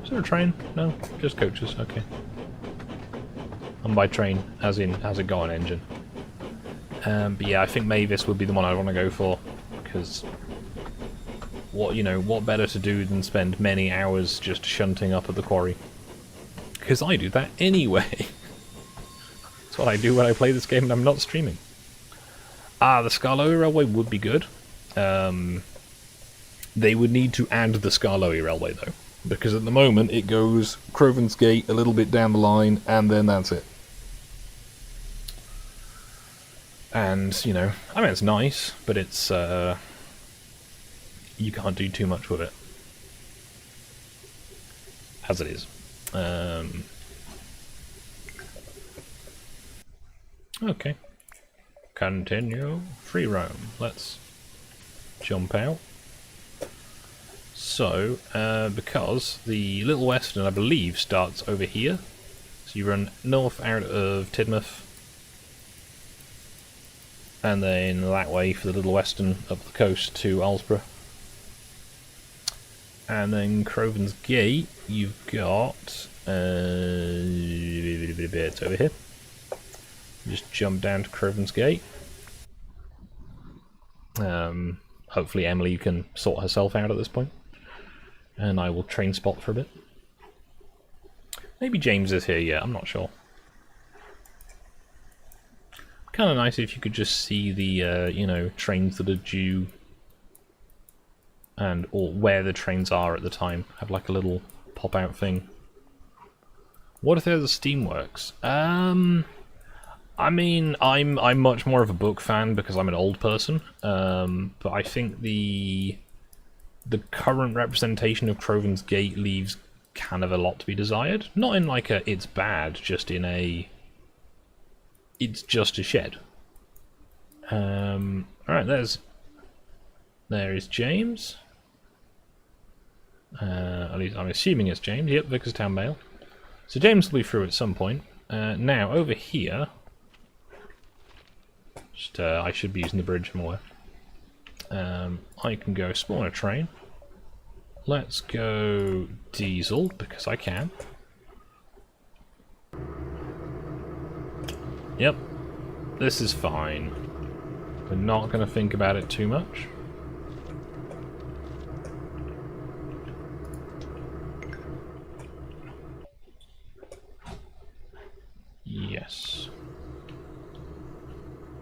Is there a train? No, just coaches. Okay. And by train, as in, has it got an engine? But yeah, I think Mavis would be the one I'd want to go for, because what better to do than spend many hours just shunting up at the quarry? Because I do that anyway. That's what I do when I play this game and I'm not streaming. The Skarloey Railway would be good. They would need to add the Skarloey Railway though, because at the moment it goes Crovan's Gate a little bit down the line, and then that's it. And, you know, I mean, it's nice, but it's, you can't do too much with it. As it is. Okay. Continue. Free roam. Let's jump out. So, because the Little Western, I believe, starts over here. So you run north out of Tidmouth, and then that way for the Little Western up the coast to Alsborough. And then Crovan's Gate, you've got... it's over here. Just jump down to Crovan's Gate. Hopefully Emily can sort herself out at this point. And I will train spot for a bit. Maybe James is here yet, I'm not sure. Kind of nice if you could just see the, you know, trains that are due. And or where the trains are at the time. Have like a little pop-out thing. What if there's a Steamworks? I mean, I'm much more of a book fan because I'm an old person. But I think the current representation of Crovan's Gate leaves kind of a lot to be desired. Not in like a it's bad, just in a it's just a shed. Alright, there is James. At least I'm assuming it's James. Yep, Vicarstown Mail. So James will be through at some point. Now over here, just I should be using the bridge more. I can go spawn a train. Let's go diesel because I can. Yep, this is fine. We're not going to think about it too much. Yes.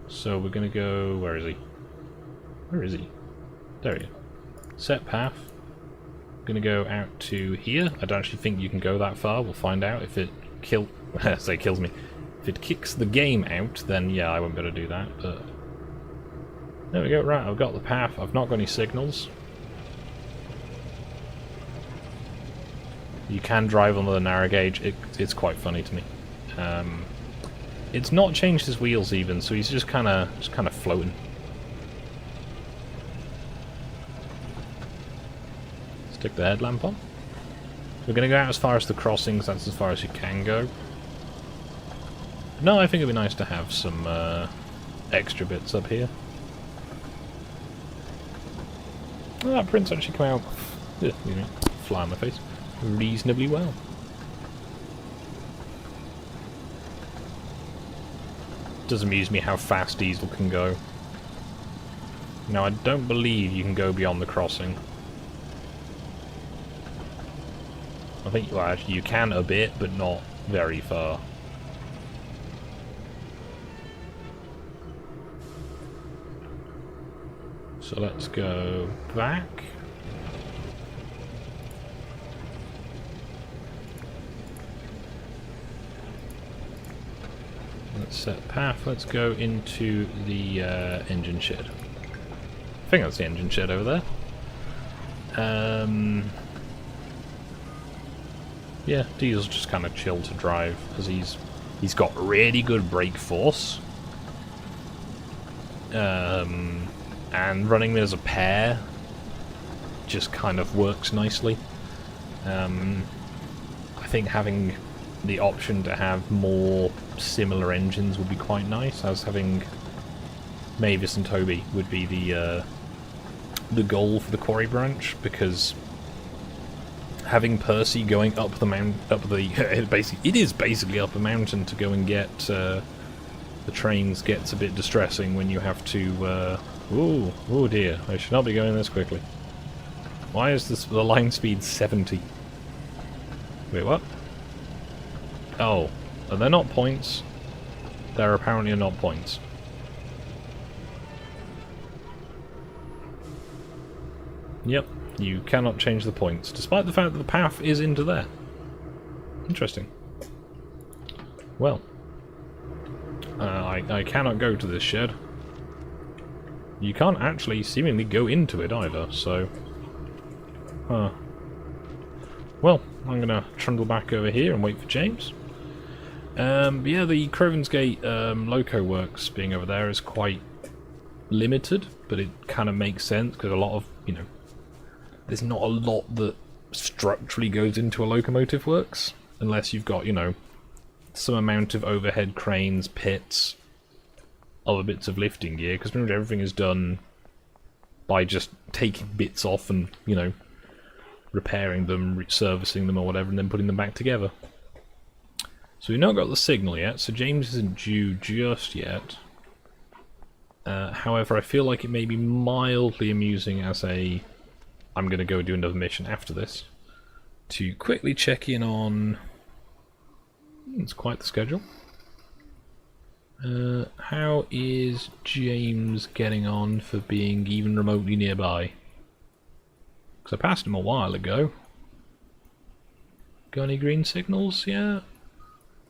So we're going to go... where is he? Where is he? There he is. Set path. Going to go out to here. I don't actually think you can go that far. We'll find out if it kills me. If it kicks the game out, then yeah, I won't be able to do that. But there we go. Right, I've got the path. I've not got any signals. You can drive on the narrow gauge. It's quite funny to me. It's not changed his wheels even, so he's just kind of floating. Stick the headlamp on. We're going to go out as far as the crossings. That's as far as you can go. No, I think it'd be nice to have some extra bits up here. Oh, that print's actually come out. Fly on my face. Reasonably well. Does amuse me how fast diesel can go. Now I don't believe you can go beyond the crossing. I think, well, actually you can a bit, but not very far. So let's go back. Let's set path. Let's go into the engine shed. I think that's the engine shed over there. Yeah, Diesel's just kind of chill to drive because he's got really good brake force. And running them as a pair just kind of works nicely. I think having the option to have more similar engines would be quite nice, as having Mavis and Toby would be the goal for the quarry branch, because having Percy going up the it is basically up a mountain to go and get the trains gets a bit distressing when you have to oh dear, I should not be going this quickly. Why is the line speed 70? Wait, what? Oh, are they not points? They're apparently not points. Yep, you cannot change the points, despite the fact that the path is into there. Interesting. Well, I cannot go to this shed. You can't actually seemingly go into it either, so... Huh. Well, I'm gonna trundle back over here and wait for James. But yeah, the Crovan's Gate loco works being over there is quite limited. but it kind of makes sense because a lot of, there's not a lot that structurally goes into a locomotive works unless you've got, some amount of overhead cranes, pits, other bits of lifting gear, because pretty much everything is done by just taking bits off and, repairing them, servicing them or whatever, and then putting them back together. So we've not got the signal yet, so James isn't due just yet. However, I feel like it may be mildly amusing as I'm going to go do another mission after this, to quickly check in on... It's quite the schedule. How is James getting on for being even remotely nearby? Because I passed him a while ago. Got any green signals? Yeah.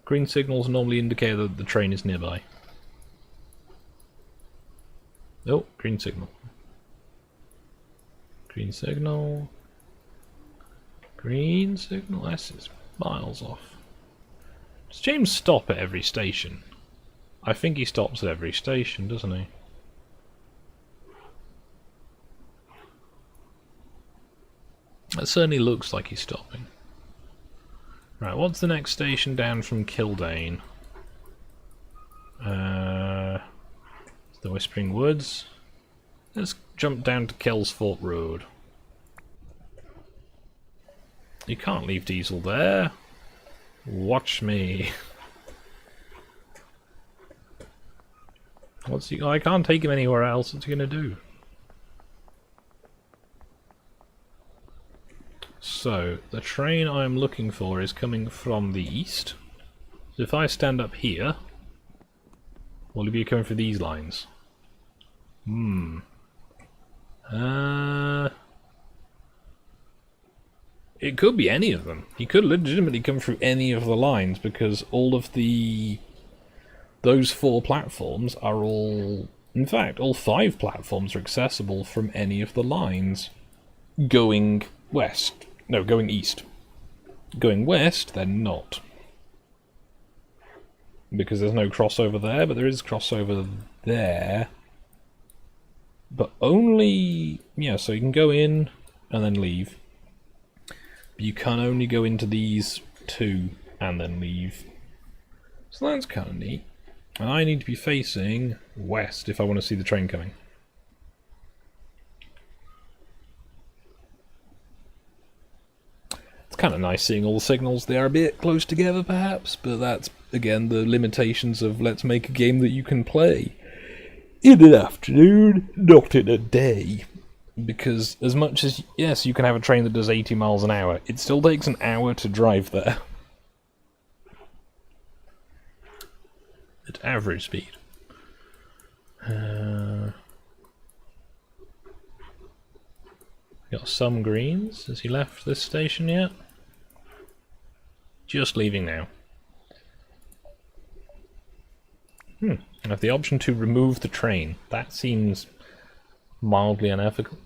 Green signals normally indicate that the train is nearby. Oh, green signal. Green signal. Green signal. This is miles off. Does James stop at every station? I think he stops at every station, doesn't he? It certainly looks like he's stopping. Right, what's the next station down from Kildane? The Whispering Woods. Let's jump down to Kelsfort Road. You can't leave Diesel there. Watch me. What's he? I can't take him anywhere else. What's he gonna do? So the train I'm looking for is coming from the east. So if I stand up here, will he be coming through these lines? It could be any of them. He could legitimately come through any of the lines because all of those 4 platforms are all... In fact, all 5 platforms are accessible from any of the lines going west. No, going east. Going west, they're not. Because there's no crossover there, but there is crossover there. But only... Yeah, so you can go in and then leave. But you can only go into these 2 and then leave. So that's kind of neat. And I need to be facing west if I want to see the train coming. It's kind of nice seeing all the signals. They are a bit close together perhaps, but that's, again, the limitations of let's make a game that you can play in an afternoon, not in a day. Because as much as, yes, you can have a train that does 80 miles an hour, it still takes an hour to drive there. At average speed. Got some greens. Has he left this station yet? Just leaving now. I have the option to remove the train. That seems mildly unethical.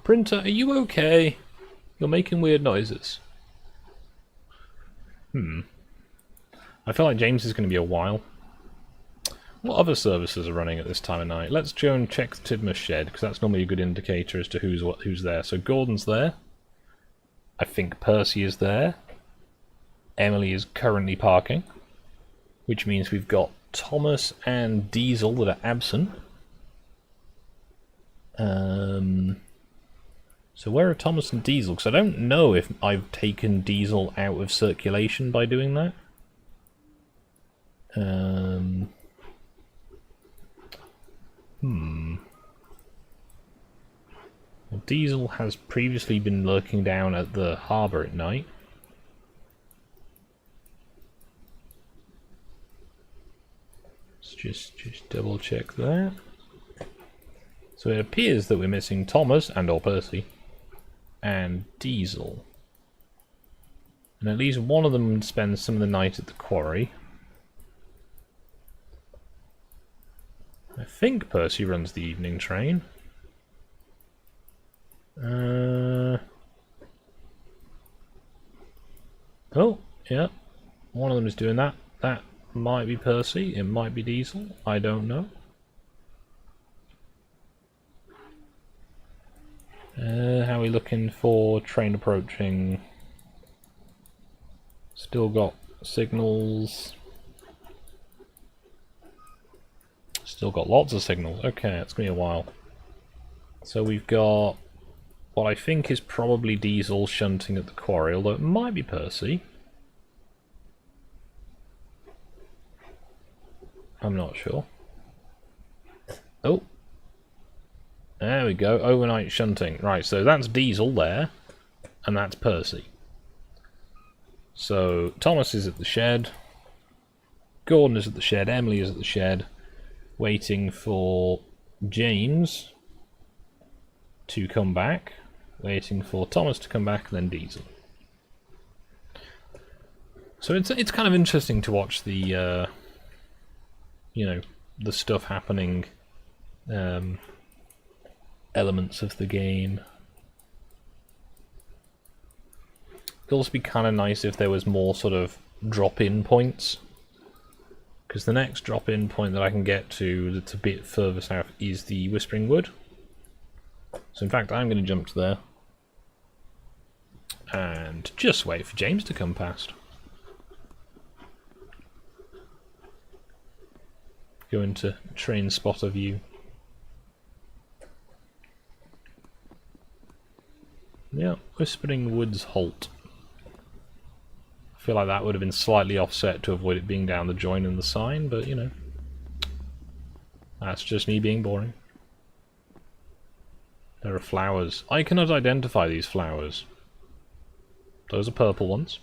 Printer, are you okay? You're making weird noises. I feel like James is going to be a while. What other services are running at this time of night? Let's go and check the Tidmouth shed, because that's normally a good indicator as to who's there. So Gordon's there. I think Percy is there. Emily is currently parking. Which means we've got Thomas and Diesel that are absent. So where are Thomas and Diesel? Because I don't know if I've taken Diesel out of circulation by doing that. Well, Diesel has previously been lurking down at the harbour at night. Let's just double check that. So it appears that we're missing Thomas and or Percy and Diesel. And at least one of them spends some of the night at the quarry. I think Percy runs the evening train. Oh, yeah. One of them is doing that. That might be Percy. It might be Diesel. I don't know. we looking for train approaching? Still got signals. Still got lots of signals. Okay, it's going to be a while. So we've got what I think is probably Diesel shunting at the quarry, although it might be Percy. I'm not sure. Oh. There we go, overnight shunting. Right, so that's Diesel there, and that's Percy. So Thomas is at the shed, Gordon is at the shed, Emily is at the shed, waiting for James to come back, waiting for Thomas to come back, and then Diesel. So it's kind of interesting to watch the you know, the stuff happening, elements of the game. It'd also be kind of nice if there was more sort of drop-in points, because the next drop-in point that I can get to that's a bit further south is the Whispering Wood. So in fact I'm going to jump to there and just wait for James to come past. Go into train spotter view. Yeah, Whispering Woods Halt. I feel like that would have been slightly offset to avoid it being down the join in the sign, but you know, that's just me being boring. There are flowers. I cannot identify these flowers. Those are purple ones.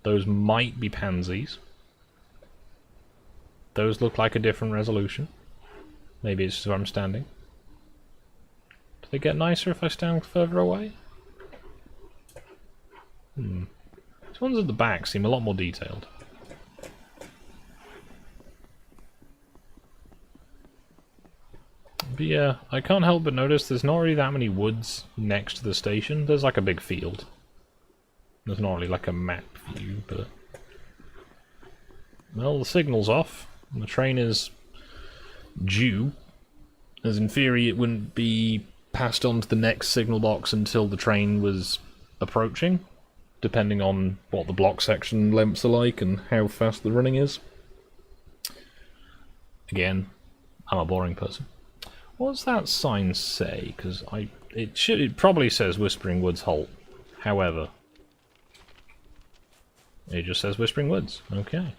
Those might be pansies. Those look like a different resolution. Maybe it's just where I'm standing. Do they get nicer if I stand further away? These ones at the back seem a lot more detailed. But yeah, I can't help but notice there's not really that many woods next to the station. There's like a big field. There's not really like a map view, but... Well, the signal's off. The train is due, as in theory it wouldn't be passed on to the next signal box until the train was approaching, depending on what the block section lengths are like and how fast the running is. Again, I'm a boring person. What does that sign say? Because it probably says Whispering Woods Halt. However, it just says Whispering Woods. Okay.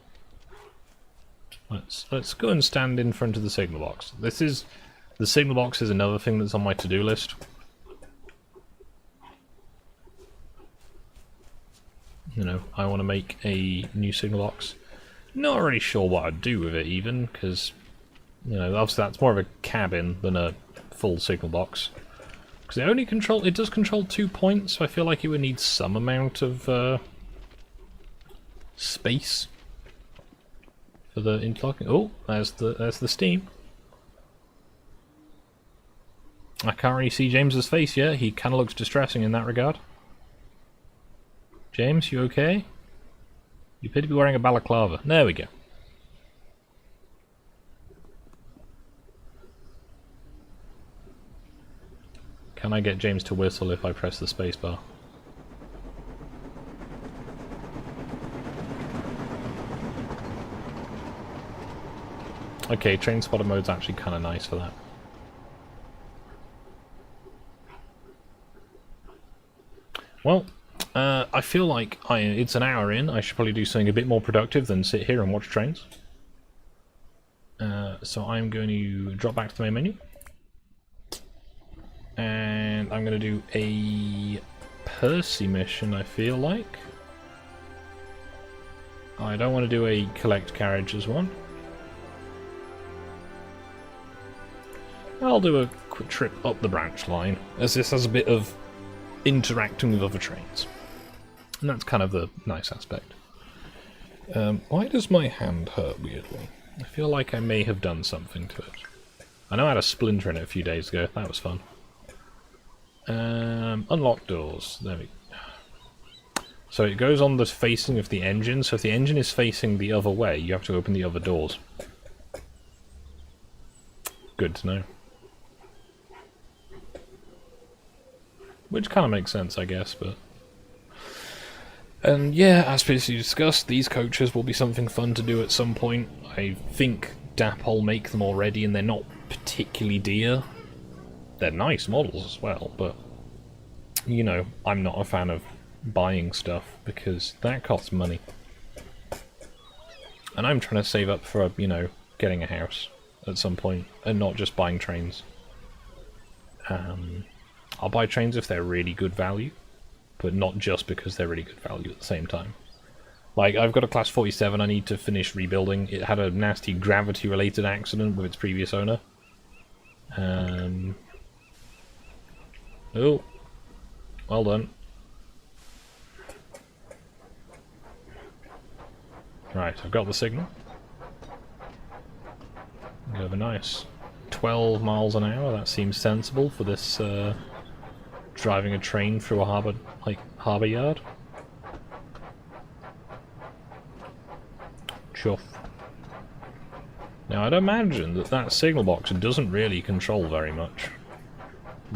Let's go and stand in front of the signal box. The signal box is another thing that's on my to-do list. You know, I want to make a new signal box. Not really sure what I'd do with it even, because you know, obviously that's more of a cabin than a full signal box. Because it does control 2 points, so I feel like it would need some amount of space for the interlocking. Oh, there's the steam. I can't really see James's face yet. He kind of looks distressing in that regard. James, you okay? You appear to be wearing a balaclava. There we go. Can I get James to whistle if I press the spacebar? Okay, train spotter mode's actually kind of nice for that. Well, I feel like it's an hour in. I should probably do something a bit more productive than sit here and watch trains. So I'm going to drop back to the main menu. And I'm going to do a Percy mission, I feel like. I don't want to do a collect carriages one. I'll do a quick trip up the branch line, as this has a bit of interacting with other trains. And that's kind of the nice aspect. Why does my hand hurt weirdly? I feel like I may have done something to it. I know I had a splinter in it a few days ago, that was fun. Unlock doors, there we go. So it goes on the facing of the engine, so if the engine is facing the other way, you have to open the other doors. Good to know. which kind of makes sense, I guess, but... And yeah, as previously discussed, these coaches will be something fun to do at some point. I think Dapol make them already, and they're not particularly dear. They're nice models as well, but, you know, I'm not a fan of buying stuff, because that costs money. And I'm trying to save up for, you know, getting a house at some point, and not just buying trains. I'll buy trains if they're really good value, but not just because they're really good value at the same time. Like, I've got a Class 47 I need to finish rebuilding. It had a nasty gravity-related accident with its previous owner. Oh, well done. Right, I've got the signal. We have a nice 12 miles an hour. That seems sensible for this driving a train through a harbour yard. Chuff. Now, I'd imagine that signal box doesn't really control very much,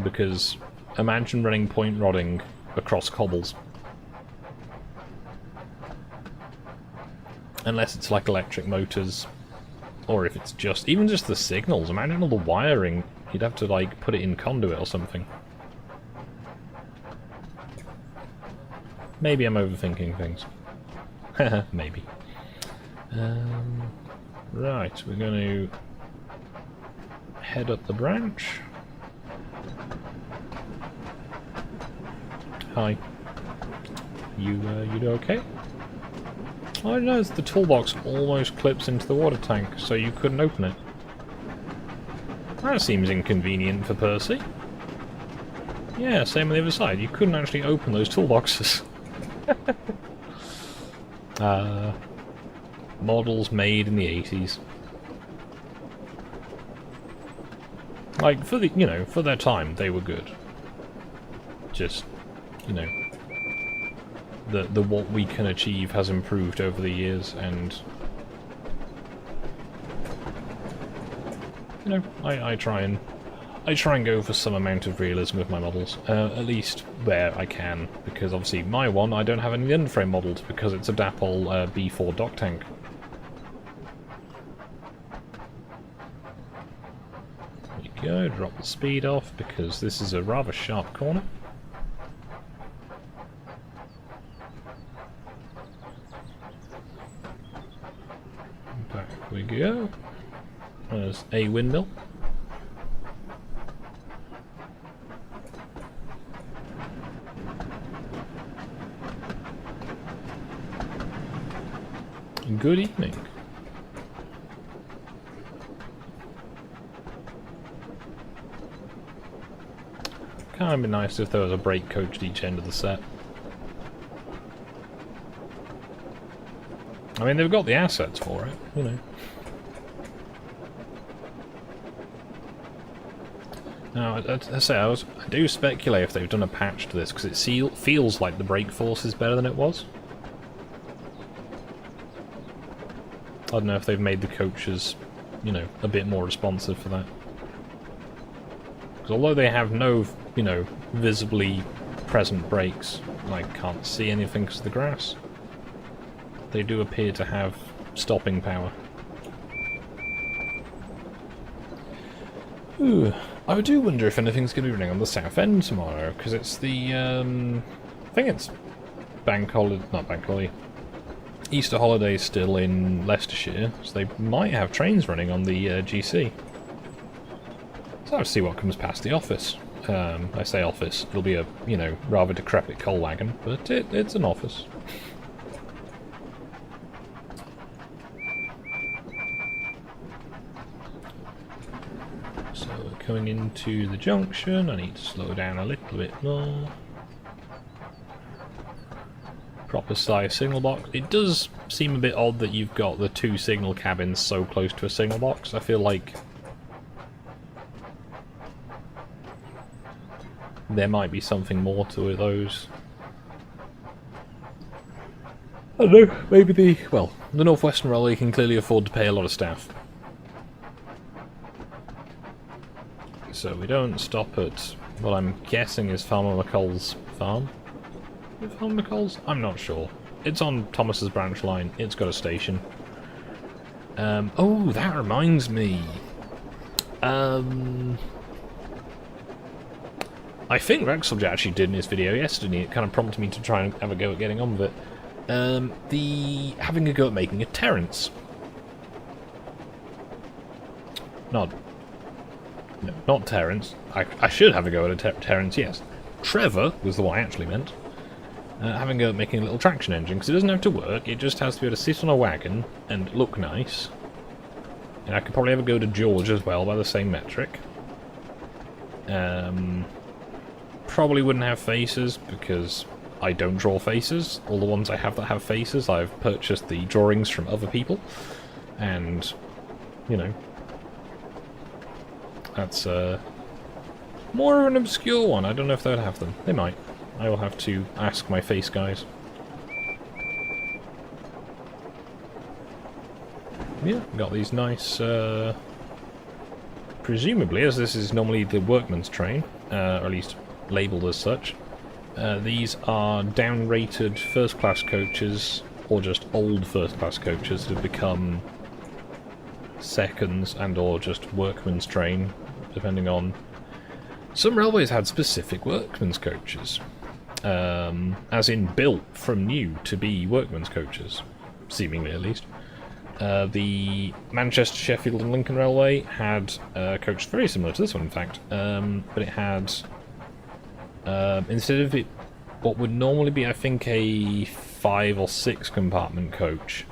because imagine running point rodding across cobbles. Unless it's like electric motors, or if it's just, even just the signals. Imagine all the wiring. You'd have to, like, put it in conduit or something. Maybe I'm overthinking things. Maybe. Right, we're going to head up the branch. Hi. You do okay? I noticed the toolbox almost clips into the water tank, so you couldn't open it. That seems inconvenient for Percy. Yeah, same on the other side. You couldn't actually open those toolboxes. Models made in the 80s. Like, for the, you know, for their time, they were good. Just, you know, the what we can achieve has improved over the years, and you know, I try and go for some amount of realism with my models, at least where I can, because obviously my one I don't have any underframe models because it's a Dapol B4 dock tank. There you go, drop the speed off because this is a rather sharp corner. Back we go. There's a windmill. Good evening. Kind of be nice if there was a brake coach at each end of the set. I mean, they've got the assets for it, you know. Now, I do speculate if they've done a patch to this, because it feels like the brake force is better than it was. I don't know if they've made the coaches, you know, a bit more responsive for that. Because although they have no, you know, visibly present brakes, I can't see anything because of the grass, they do appear to have stopping power. Ooh, I do wonder if anything's going to be running on the south end tomorrow, because it's the, I think it's bank holiday, not bank holiday, Easter holiday still in Leicestershire, so they might have trains running on the GC. So I'll see what comes past the office. I say office, it'll be a, you know, rather decrepit coal wagon, but it's an office. So coming into the junction, I need to slow down a little bit more. Proper size signal box. It does seem a bit odd that you've got the two signal cabins so close to a signal box. I feel like there might be something more to those. I don't know, maybe the Northwestern Railway can clearly afford to pay a lot of staff. so we don't stop at what I'm guessing is Farmer McColl's farm. Is it Farmer McColl's? I'm not sure. It's on Thomas's branch line. It's got a station. Oh, that reminds me. I think Rexel actually did in his video yesterday. It kind of prompted me to try and have a go at getting on with it. Having a go at making a Terrence. No, not Terrence. I should have a go at a Terrence, yes. Trevor was the one I actually meant. Having a go at making a little traction engine, because it doesn't have to work, it just has to be able to sit on a wagon and look nice. And I could probably have a go to George as well, by the same metric. Probably wouldn't have faces, because I don't draw faces. All the ones I have that have faces, I've purchased the drawings from other people. And, you know, that's more of an obscure one. I don't know if they'd have them. They might. I will have to ask my face guys. Yeah, got these nice, presumably, as this is normally the workman's train, or at least labelled as such, these are down-rated first-class coaches, or just old first-class coaches that have become seconds and or just workman's train, depending on... Some railways had specific workman's coaches, as in built from new to be workman's coaches, seemingly at least. The Manchester, Sheffield and Lincoln Railway had a coach very similar to this one, in fact, but it had, instead of it, what would normally be, I think, a 5 or 6 compartment coach,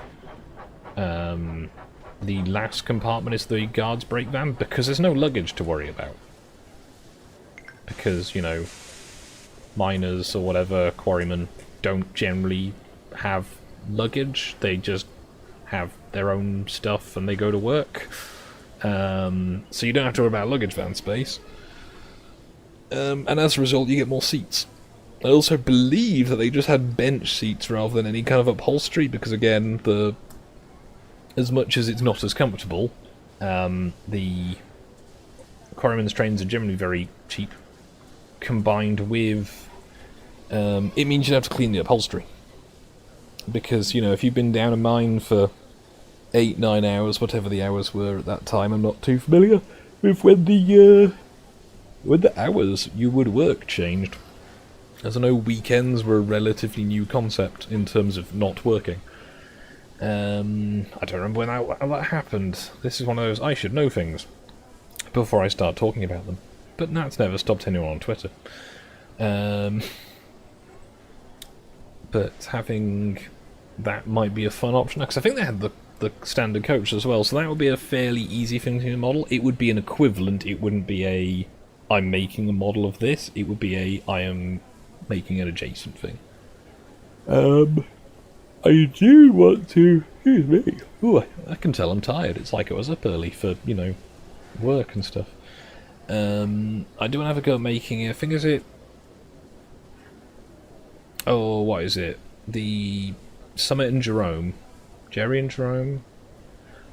the last compartment is the guard's brake van, because there's no luggage to worry about. Because, you know, miners or whatever, quarrymen, don't generally have luggage, they just have their own stuff and they go to work. So you don't have to worry about luggage van space. And as a result, you get more seats. I also believe that they just had bench seats rather than any kind of upholstery, because again, as much as it's not as comfortable, the quarrymen's trains are generally very cheap, combined with it means you have to clean the upholstery. Because, you know, if you've been down a mine for 8-9 hours, whatever the hours were at that time, I'm not too familiar with when the hours you would work changed. As I know, weekends were a relatively new concept in terms of not working. I don't remember when that happened. This is one of those I should know things before I start talking about them. But that's never stopped anyone on Twitter. But having that might be a fun option, because I think they had the standard coach as well, so that would be a fairly easy thing to model. It would be an equivalent, it wouldn't be a I'm making a model of this, it would be a I am making an adjacent thing. I do want to... Excuse me. Ooh, I can tell I'm tired. It's like I was up early for, you know, work and stuff. I do want to have a go at making it. I think is it... Oh, what is it? The Summit and Jerome. Jerry and Jerome?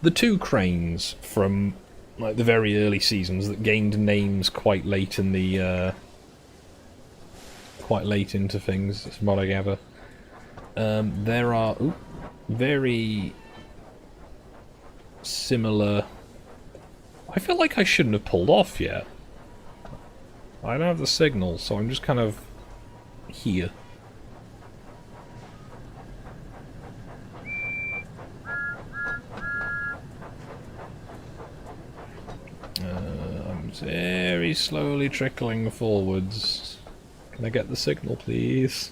The two cranes from like the very early seasons that gained names quite late in the... quite late into things, from what I gather. There are very similar... I feel like I shouldn't have pulled off yet. I don't have the signal, so I'm just kind of here. I'm very slowly trickling forwards. Can I get the signal, please?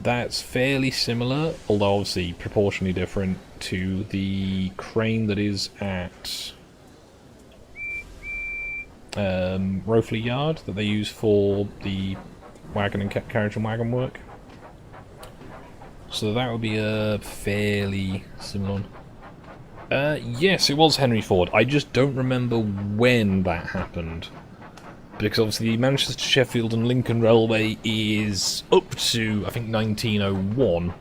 That's fairly similar, although obviously proportionally different, to the crane that is at Rowfleet Yard that they use for the wagon and carriage and wagon work. So that would be a fairly similar one. Yes, it was Henry Ford. I just don't remember when that happened. Because obviously the Manchester, Sheffield and Lincoln Railway is up to, I think, 1901.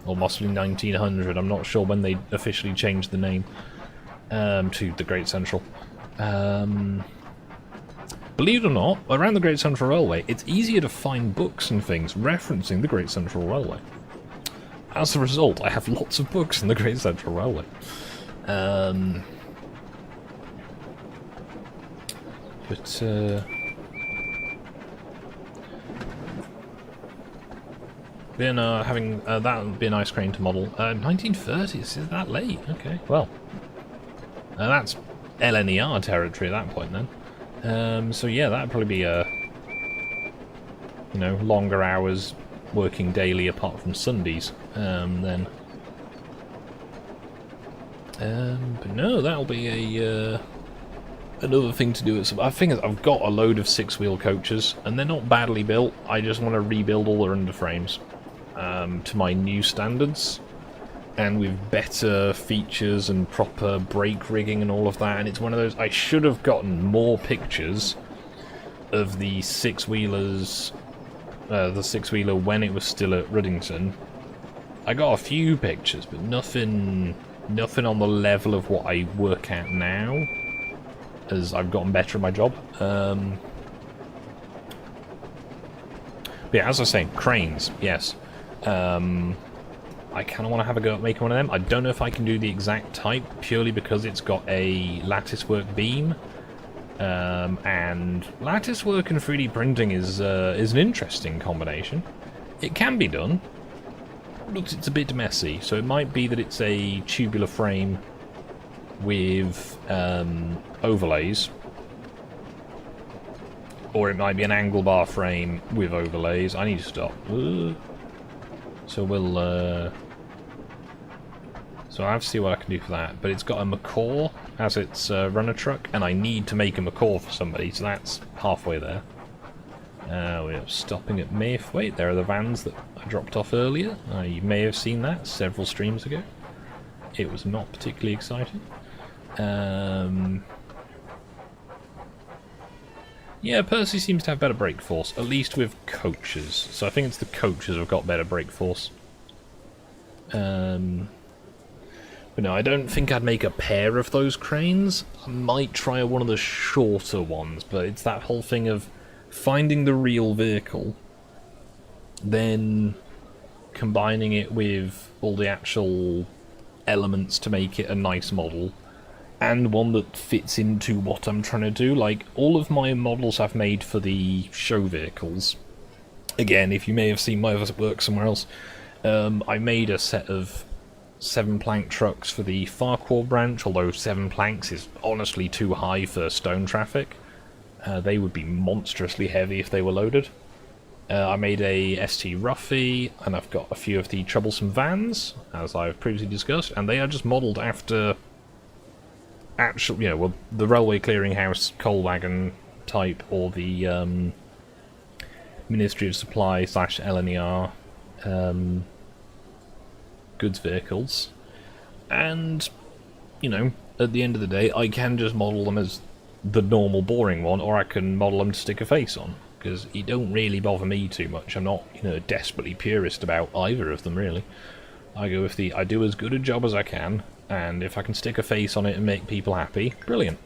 Or possibly 1900. I'm not sure when they officially changed the name to the Great Central. Believe it or not, around the Great Central Railway, it's easier to find books and things referencing the Great Central Railway. As a result, I have lots of books in the Great Central Railway. Having that would be a nice crane to model. 1930s, is that late? Okay, well, that's LNER territory at that point then. So yeah, that'd probably be longer hours working daily apart from Sundays. Then. But no, that'll be a another thing to do. I think I've got a load of 6-wheel coaches, and they're not badly built. I just want to rebuild all their underframes to my new standards, and with better features and proper brake rigging and all of that. And it's one of those, I should have gotten more pictures of the 6-wheelers, the 6-wheeler when it was still at Ruddington. I got a few pictures, but nothing on the level of what I work at now, as I've gotten better at my job. But yeah, as I was saying, cranes, yes. I kind of want to have a go at making one of them. I don't know if I can do the exact type, purely because it's got a latticework beam. And latticework and 3D printing is an interesting combination. It can be done, but it's a bit messy. So it might be that it's a tubular frame with overlays, or it might be an angle bar frame with overlays. I need to stop. So we'll so I have to see what I can do for that. But it's got a macaw as its runner truck, and I need to make a macaw for somebody, so that's halfway there. We're stopping at Maythwaite. There are the vans that I dropped off earlier. You may have seen that several streams ago. It was not particularly exciting. Yeah, Percy seems to have better brake force, at least with coaches. So I think it's the coaches have got better brake force. But no, I don't think I'd make a pair of those cranes. I might try one of the shorter ones, but it's that whole thing of finding the real vehicle, then combining it with all the actual elements to make it a nice model, and one that fits into what I'm trying to do. Like, all of my models I've made for the show vehicles, again, if you may have seen my other work somewhere else, I made a set of 7-plank trucks for the Farquhar branch, although 7 planks is honestly too high for stone traffic. They would be monstrously heavy if they were loaded. I made a ST Ruffy, and I've got a few of the troublesome vans, as I've previously discussed, and they are just modelled after actual, the railway clearinghouse coal wagon type, or the Ministry of Supply / LNER goods vehicles. And, at the end of the day, I can just model them as the normal boring one, or I can model them to stick a face on, because it don't really bother me too much. I'm not, desperately purist about either of them, really. I go with I do as good a job as I can, and if I can stick a face on it and make people happy, brilliant.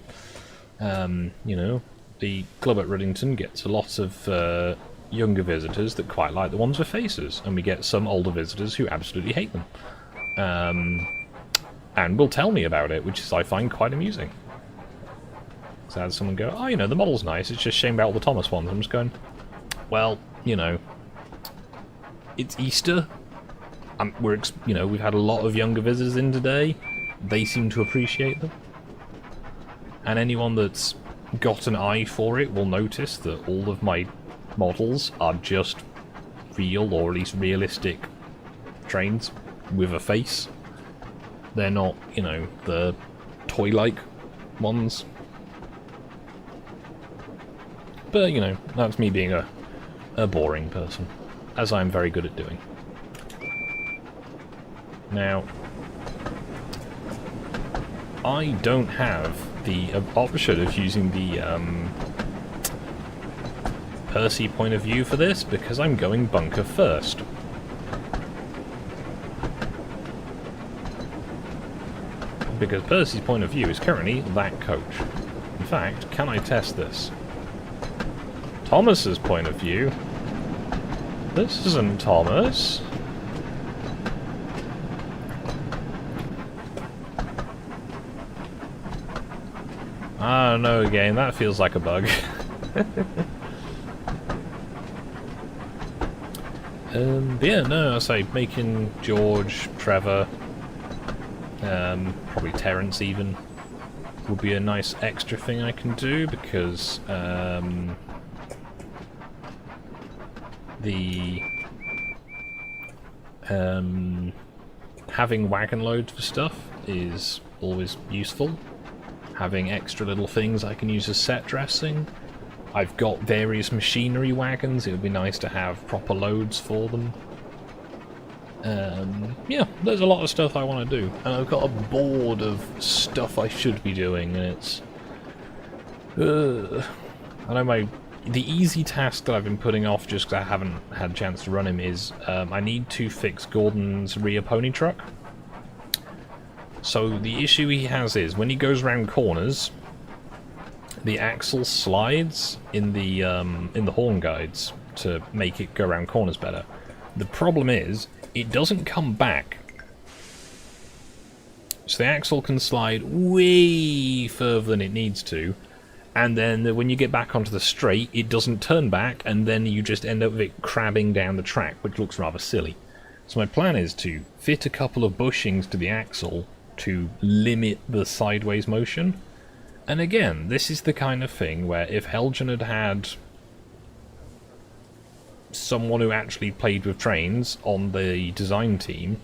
The club at Ruddington gets a lot of younger visitors that quite like the ones with faces, and we get some older visitors who absolutely hate them. And will tell me about it, which is, I find, quite amusing. So I had someone go, oh, the model's nice, it's just a shame about all the Thomas ones. I'm just going, well, it's Easter. We've had a lot of younger visitors in today. They seem to appreciate them. And anyone that's got an eye for it will notice that all of my models are just real, or at least realistic, trains with a face. They're not, the toy-like ones. But, that's me being a boring person, as I'm very good at doing. Now, I don't have the option of using the Percy point of view for this, because I'm going bunker first. because Percy's point of view is currently that coach. In fact, can I test this? Thomas's point of view. This isn't Thomas. I don't know again, that feels like a bug. But yeah, no, I say making George, Trevor, probably Terence even, would be a nice extra thing I can do, because having wagon loads for stuff is always useful. Having extra little things I can use as set dressing. I've got various machinery wagons, it would be nice to have proper loads for them. Yeah, there's a lot of stuff I want to do, and I've got a board of stuff I should be doing, and it's... I know the easy task that I've been putting off just because I haven't had a chance to run him is I need to fix Gordon's rear pony truck. So the issue he has is, when he goes around corners, the axle slides in the horn guides to make it go around corners better. The problem is, it doesn't come back. So the axle can slide way further than it needs to, and then when you get back onto the straight, it doesn't turn back, and then you just end up with it crabbing down the track, which looks rather silly. So my plan is to fit a couple of bushings to the axle to limit the sideways motion. And again, this is the kind of thing where if Helgen had had someone who actually played with trains on the design team,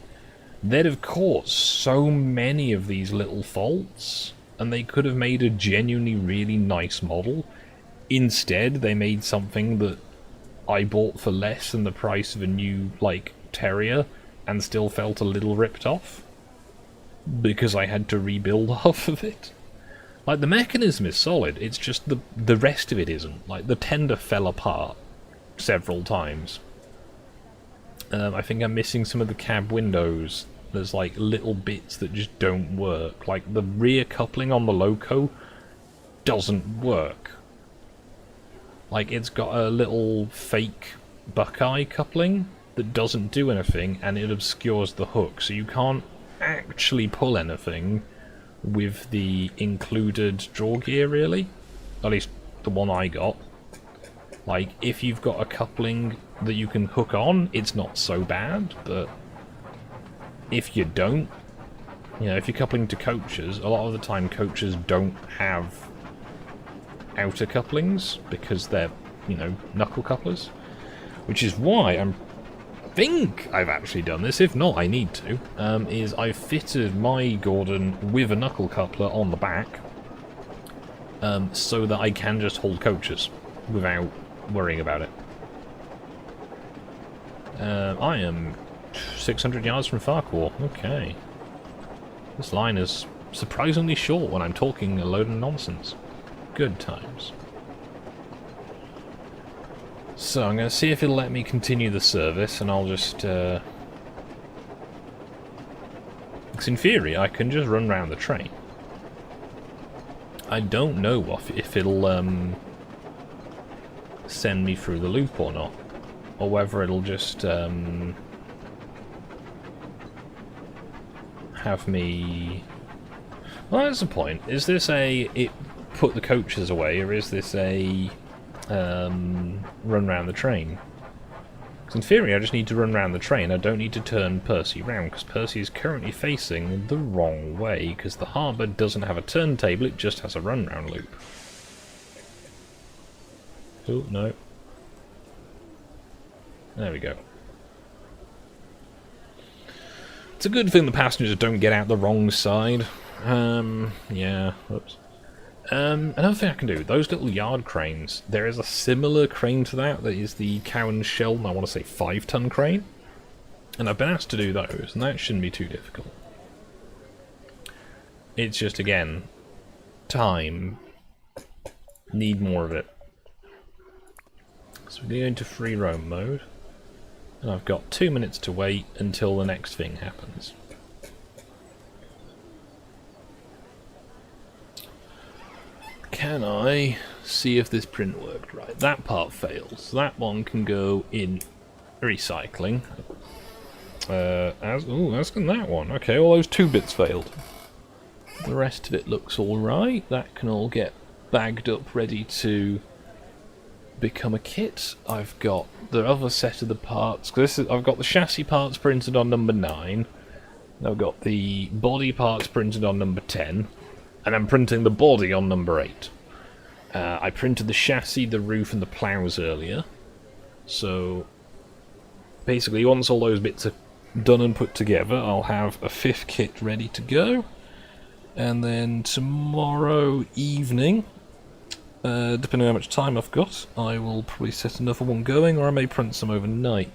they'd have caught so many of these little faults, and they could have made a genuinely really nice model. Instead, they made something that I bought for less than the price of a new, like, Terrier, and still felt a little ripped off, because I had to rebuild half of it. Like, the mechanism is solid, it's just the rest of it isn't. Like, the tender fell apart several times. I think I'm missing some of the cab windows. There's, like, little bits that just don't work. Like, the rear coupling on the Loco doesn't work. Like, it's got a little fake Buckeye coupling that doesn't do anything, and it obscures the hook, so you can't actually pull anything with the included draw gear, really. At least the one I got. Like, if you've got a coupling that you can hook on, it's not so bad, but if you don't, you know, if you're coupling to coaches, a lot of the time coaches don't have outer couplings because they're, you know, knuckle couplers. Which is why I think I've actually done this, if not I need to, is I've fitted my Gordon with a knuckle coupler on the back, so that I can just hold coaches without worrying about it. I am 600 yards from Farquhar. Okay. This line is surprisingly short when I'm talking a load of nonsense. Good times. So I'm going to see if it'll let me continue the service, and I'll just... because in theory I can just run round the train. I don't know if it'll send me through the loop or not, or whether it'll just have me... Well, that's the point. Is this it put the coaches away, or is this a run round the train? Because in theory I just need to run round the train, I don't need to turn Percy round, because Percy is currently facing the wrong way, because the harbour doesn't have a turntable, it just has a run round loop. Oh, no. There we go. It's a good thing the passengers don't get out the wrong side. Yeah, whoops. Another thing I can do, those little yard cranes, there is a similar crane to that is the Cow and Sheldon, I want to say 5-ton crane. And I've been asked to do those, and that shouldn't be too difficult. It's just, again, time. Need more of it. So we go into free roam mode, and I've got 2 minutes to wait until the next thing happens. can I see if this print worked right? That part fails. That one can go in recycling. As can that one. Okay, all those 2 bits failed. The rest of it looks alright. That can all get bagged up, ready to become a kit. I've got the other set of the parts. I've got the chassis parts printed on number 9. I've got the body parts printed on number 10. And I'm printing the body on number 8. I printed the chassis, the roof, and the plows earlier. So basically, once all those bits are done and put together, I'll have a 5th kit ready to go. And then tomorrow evening, depending on how much time I've got, I will probably set another one going, or I may print some overnight.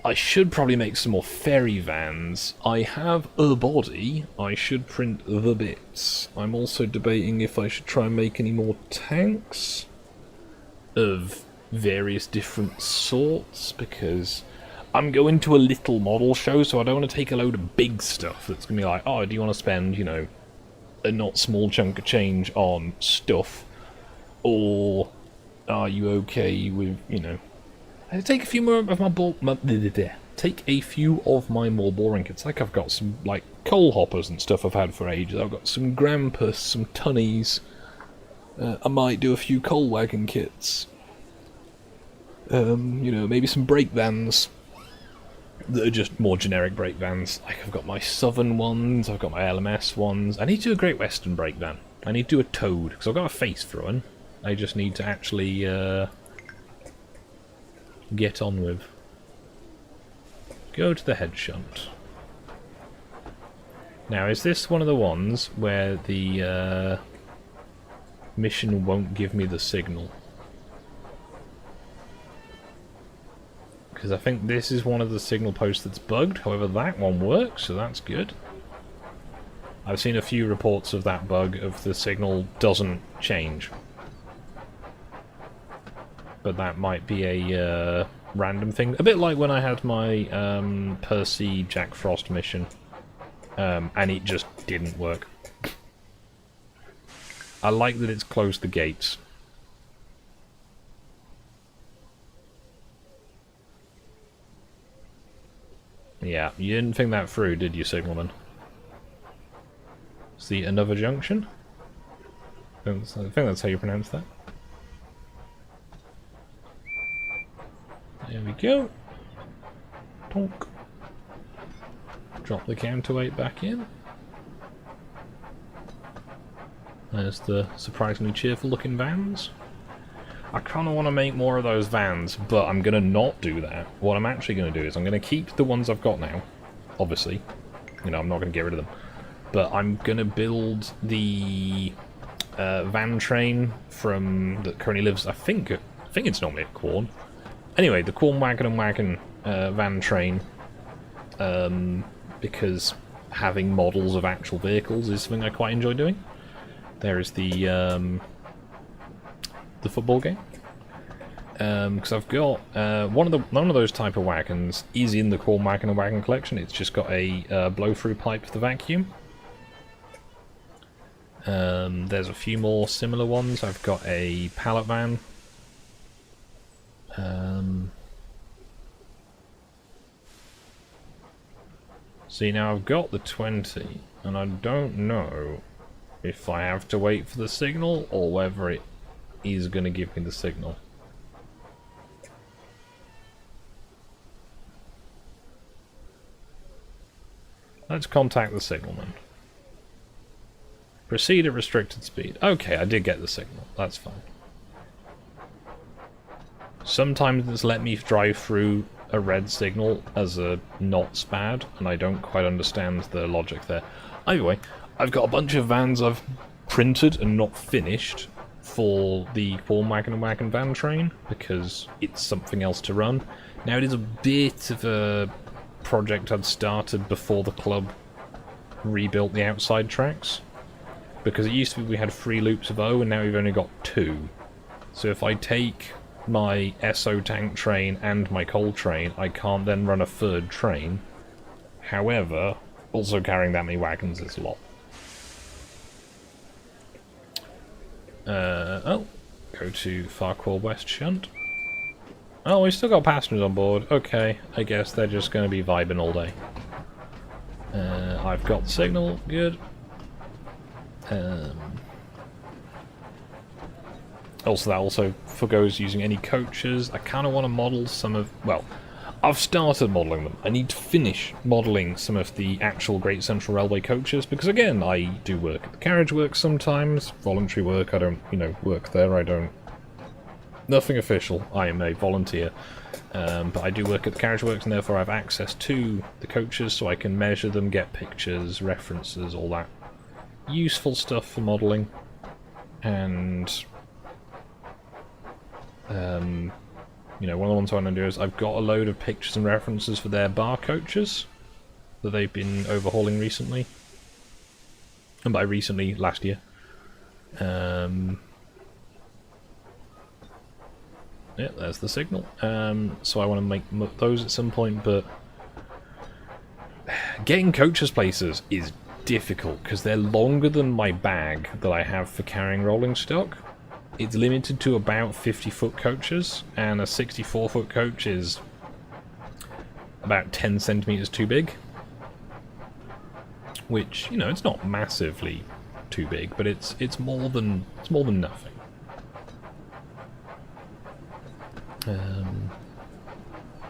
I should probably make some more ferry vans. I have a body, I should print the bits. I'm also debating if I should try and make any more tanks of various different sorts, because I'm going to a little model show, so I don't want to take a load of big stuff that's going to be like, oh, do you want to spend, you know, a not small chunk of change on stuff, or are you okay with, you know, take a few more of take a few of my more boring kits. Like I've got some like coal hoppers and stuff I've had for ages. I've got some Grampus, some tunnies. I might do a few coal wagon kits. You know, maybe some brake vans that are just more generic brake vans. Like I've got my Southern ones, I've got my LMS ones. I need to do a Great Western brake van. I need to do a Toad, because I've got a face for one. I just need to actually get on with. Go to the head shunt. Now, is this one of the ones where the mission won't give me the signal? Because I think this is one of the signal posts that's bugged. However, that one works, so that's good. I've seen a few reports of that bug, of the signal doesn't change. But that might be a random thing. A bit like when I had my Percy Jack Frost mission. And it just didn't work. I like that it's closed the gates. Yeah, you didn't think that through, did you, Signalman? See, another junction? I think that's how you pronounce that. There we go. Tonk. Drop the counterweight back in. There's the surprisingly cheerful looking vans. I kind of want to make more of those vans, but I'm going to not do that. What I'm actually going to do is I'm going to keep the ones I've got now, obviously. You know, I'm not going to get rid of them. But I'm going to build the van train from that currently lives, I think it's normally at Quorn. Anyway, the Quorn Wagon and Wagon van train, because having models of actual vehicles is something I quite enjoy doing. There is the football game, because I've got one of those type of wagons is in the Quorn Wagon and Wagon collection. It's just got a blow-through pipe for the vacuum. There's a few more similar ones. I've got a pallet van. See, now I've got the 20, and I don't know if I have to wait for the signal or whether it is going to give me the signal. Let's contact the signalman. Proceed at restricted speed. Okay, I did get the signal. That's fine. Sometimes it's let me drive through a red signal as a not SPAD, and I don't quite understand the logic there. Either way, I've got a bunch of vans I've printed and not finished for the Quorn Wagon and Wagon van train, because it's something else to run. Now, it is a bit of a project I'd started before the club rebuilt the outside tracks, because it used to be we had 3 loops of O, and now we've only got 2. So if I take my SO tank train and my coal train, I can't then run a 3rd train. However, also carrying that many wagons is a lot. Oh, go to Farquhar West Shunt. Oh, we still got passengers on board. Okay, I guess they're just going to be vibing all day. I've got the signal. Good. Also, that also forgoes using any coaches. I kind of want to model some of... Well, I've started modelling them. I need to finish modelling some of the actual Great Central Railway coaches, because again, I do work at the carriage works sometimes. Voluntary work, I don't, work there. I don't... Nothing official. I am a volunteer. But I do work at the carriage works, and therefore I have access to the coaches, so I can measure them, get pictures, references, all that useful stuff for modelling. And one of the ones I want to do is I've got a load of pictures and references for their bar coaches that they've been overhauling recently. And by recently, last year. Yeah, there's the signal. So I want to make those at some point, but getting coaches places is difficult because they're longer than my bag that I have for carrying rolling stock. It's limited to about 50-foot coaches, and a 64-foot coach is about 10 centimeters too big. Which, it's not massively too big, but it's more than nothing.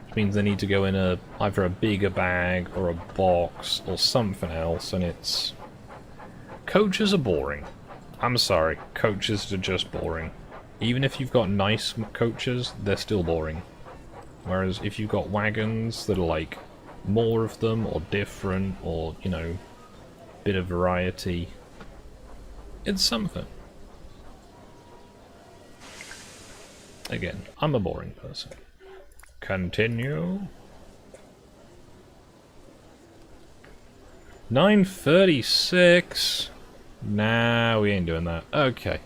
Which means they need to go in either a bigger bag or a box or something else, and it's... Coaches are boring. I'm sorry, coaches are just boring. Even if you've got nice coaches, they're still boring. Whereas if you've got wagons that are like more of them or different or, bit of variety, it's something. Again, I'm a boring person. Continue. 9:36. Nah, we ain't doing that. Okay.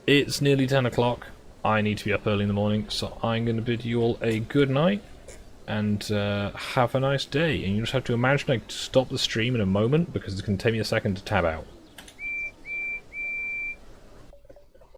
It's nearly 10 o'clock. I need to be up early in the morning, so I'm going to bid you all a good night and have a nice day. And you just have to imagine I stop the stream in a moment because it's going to take me a second to tab out.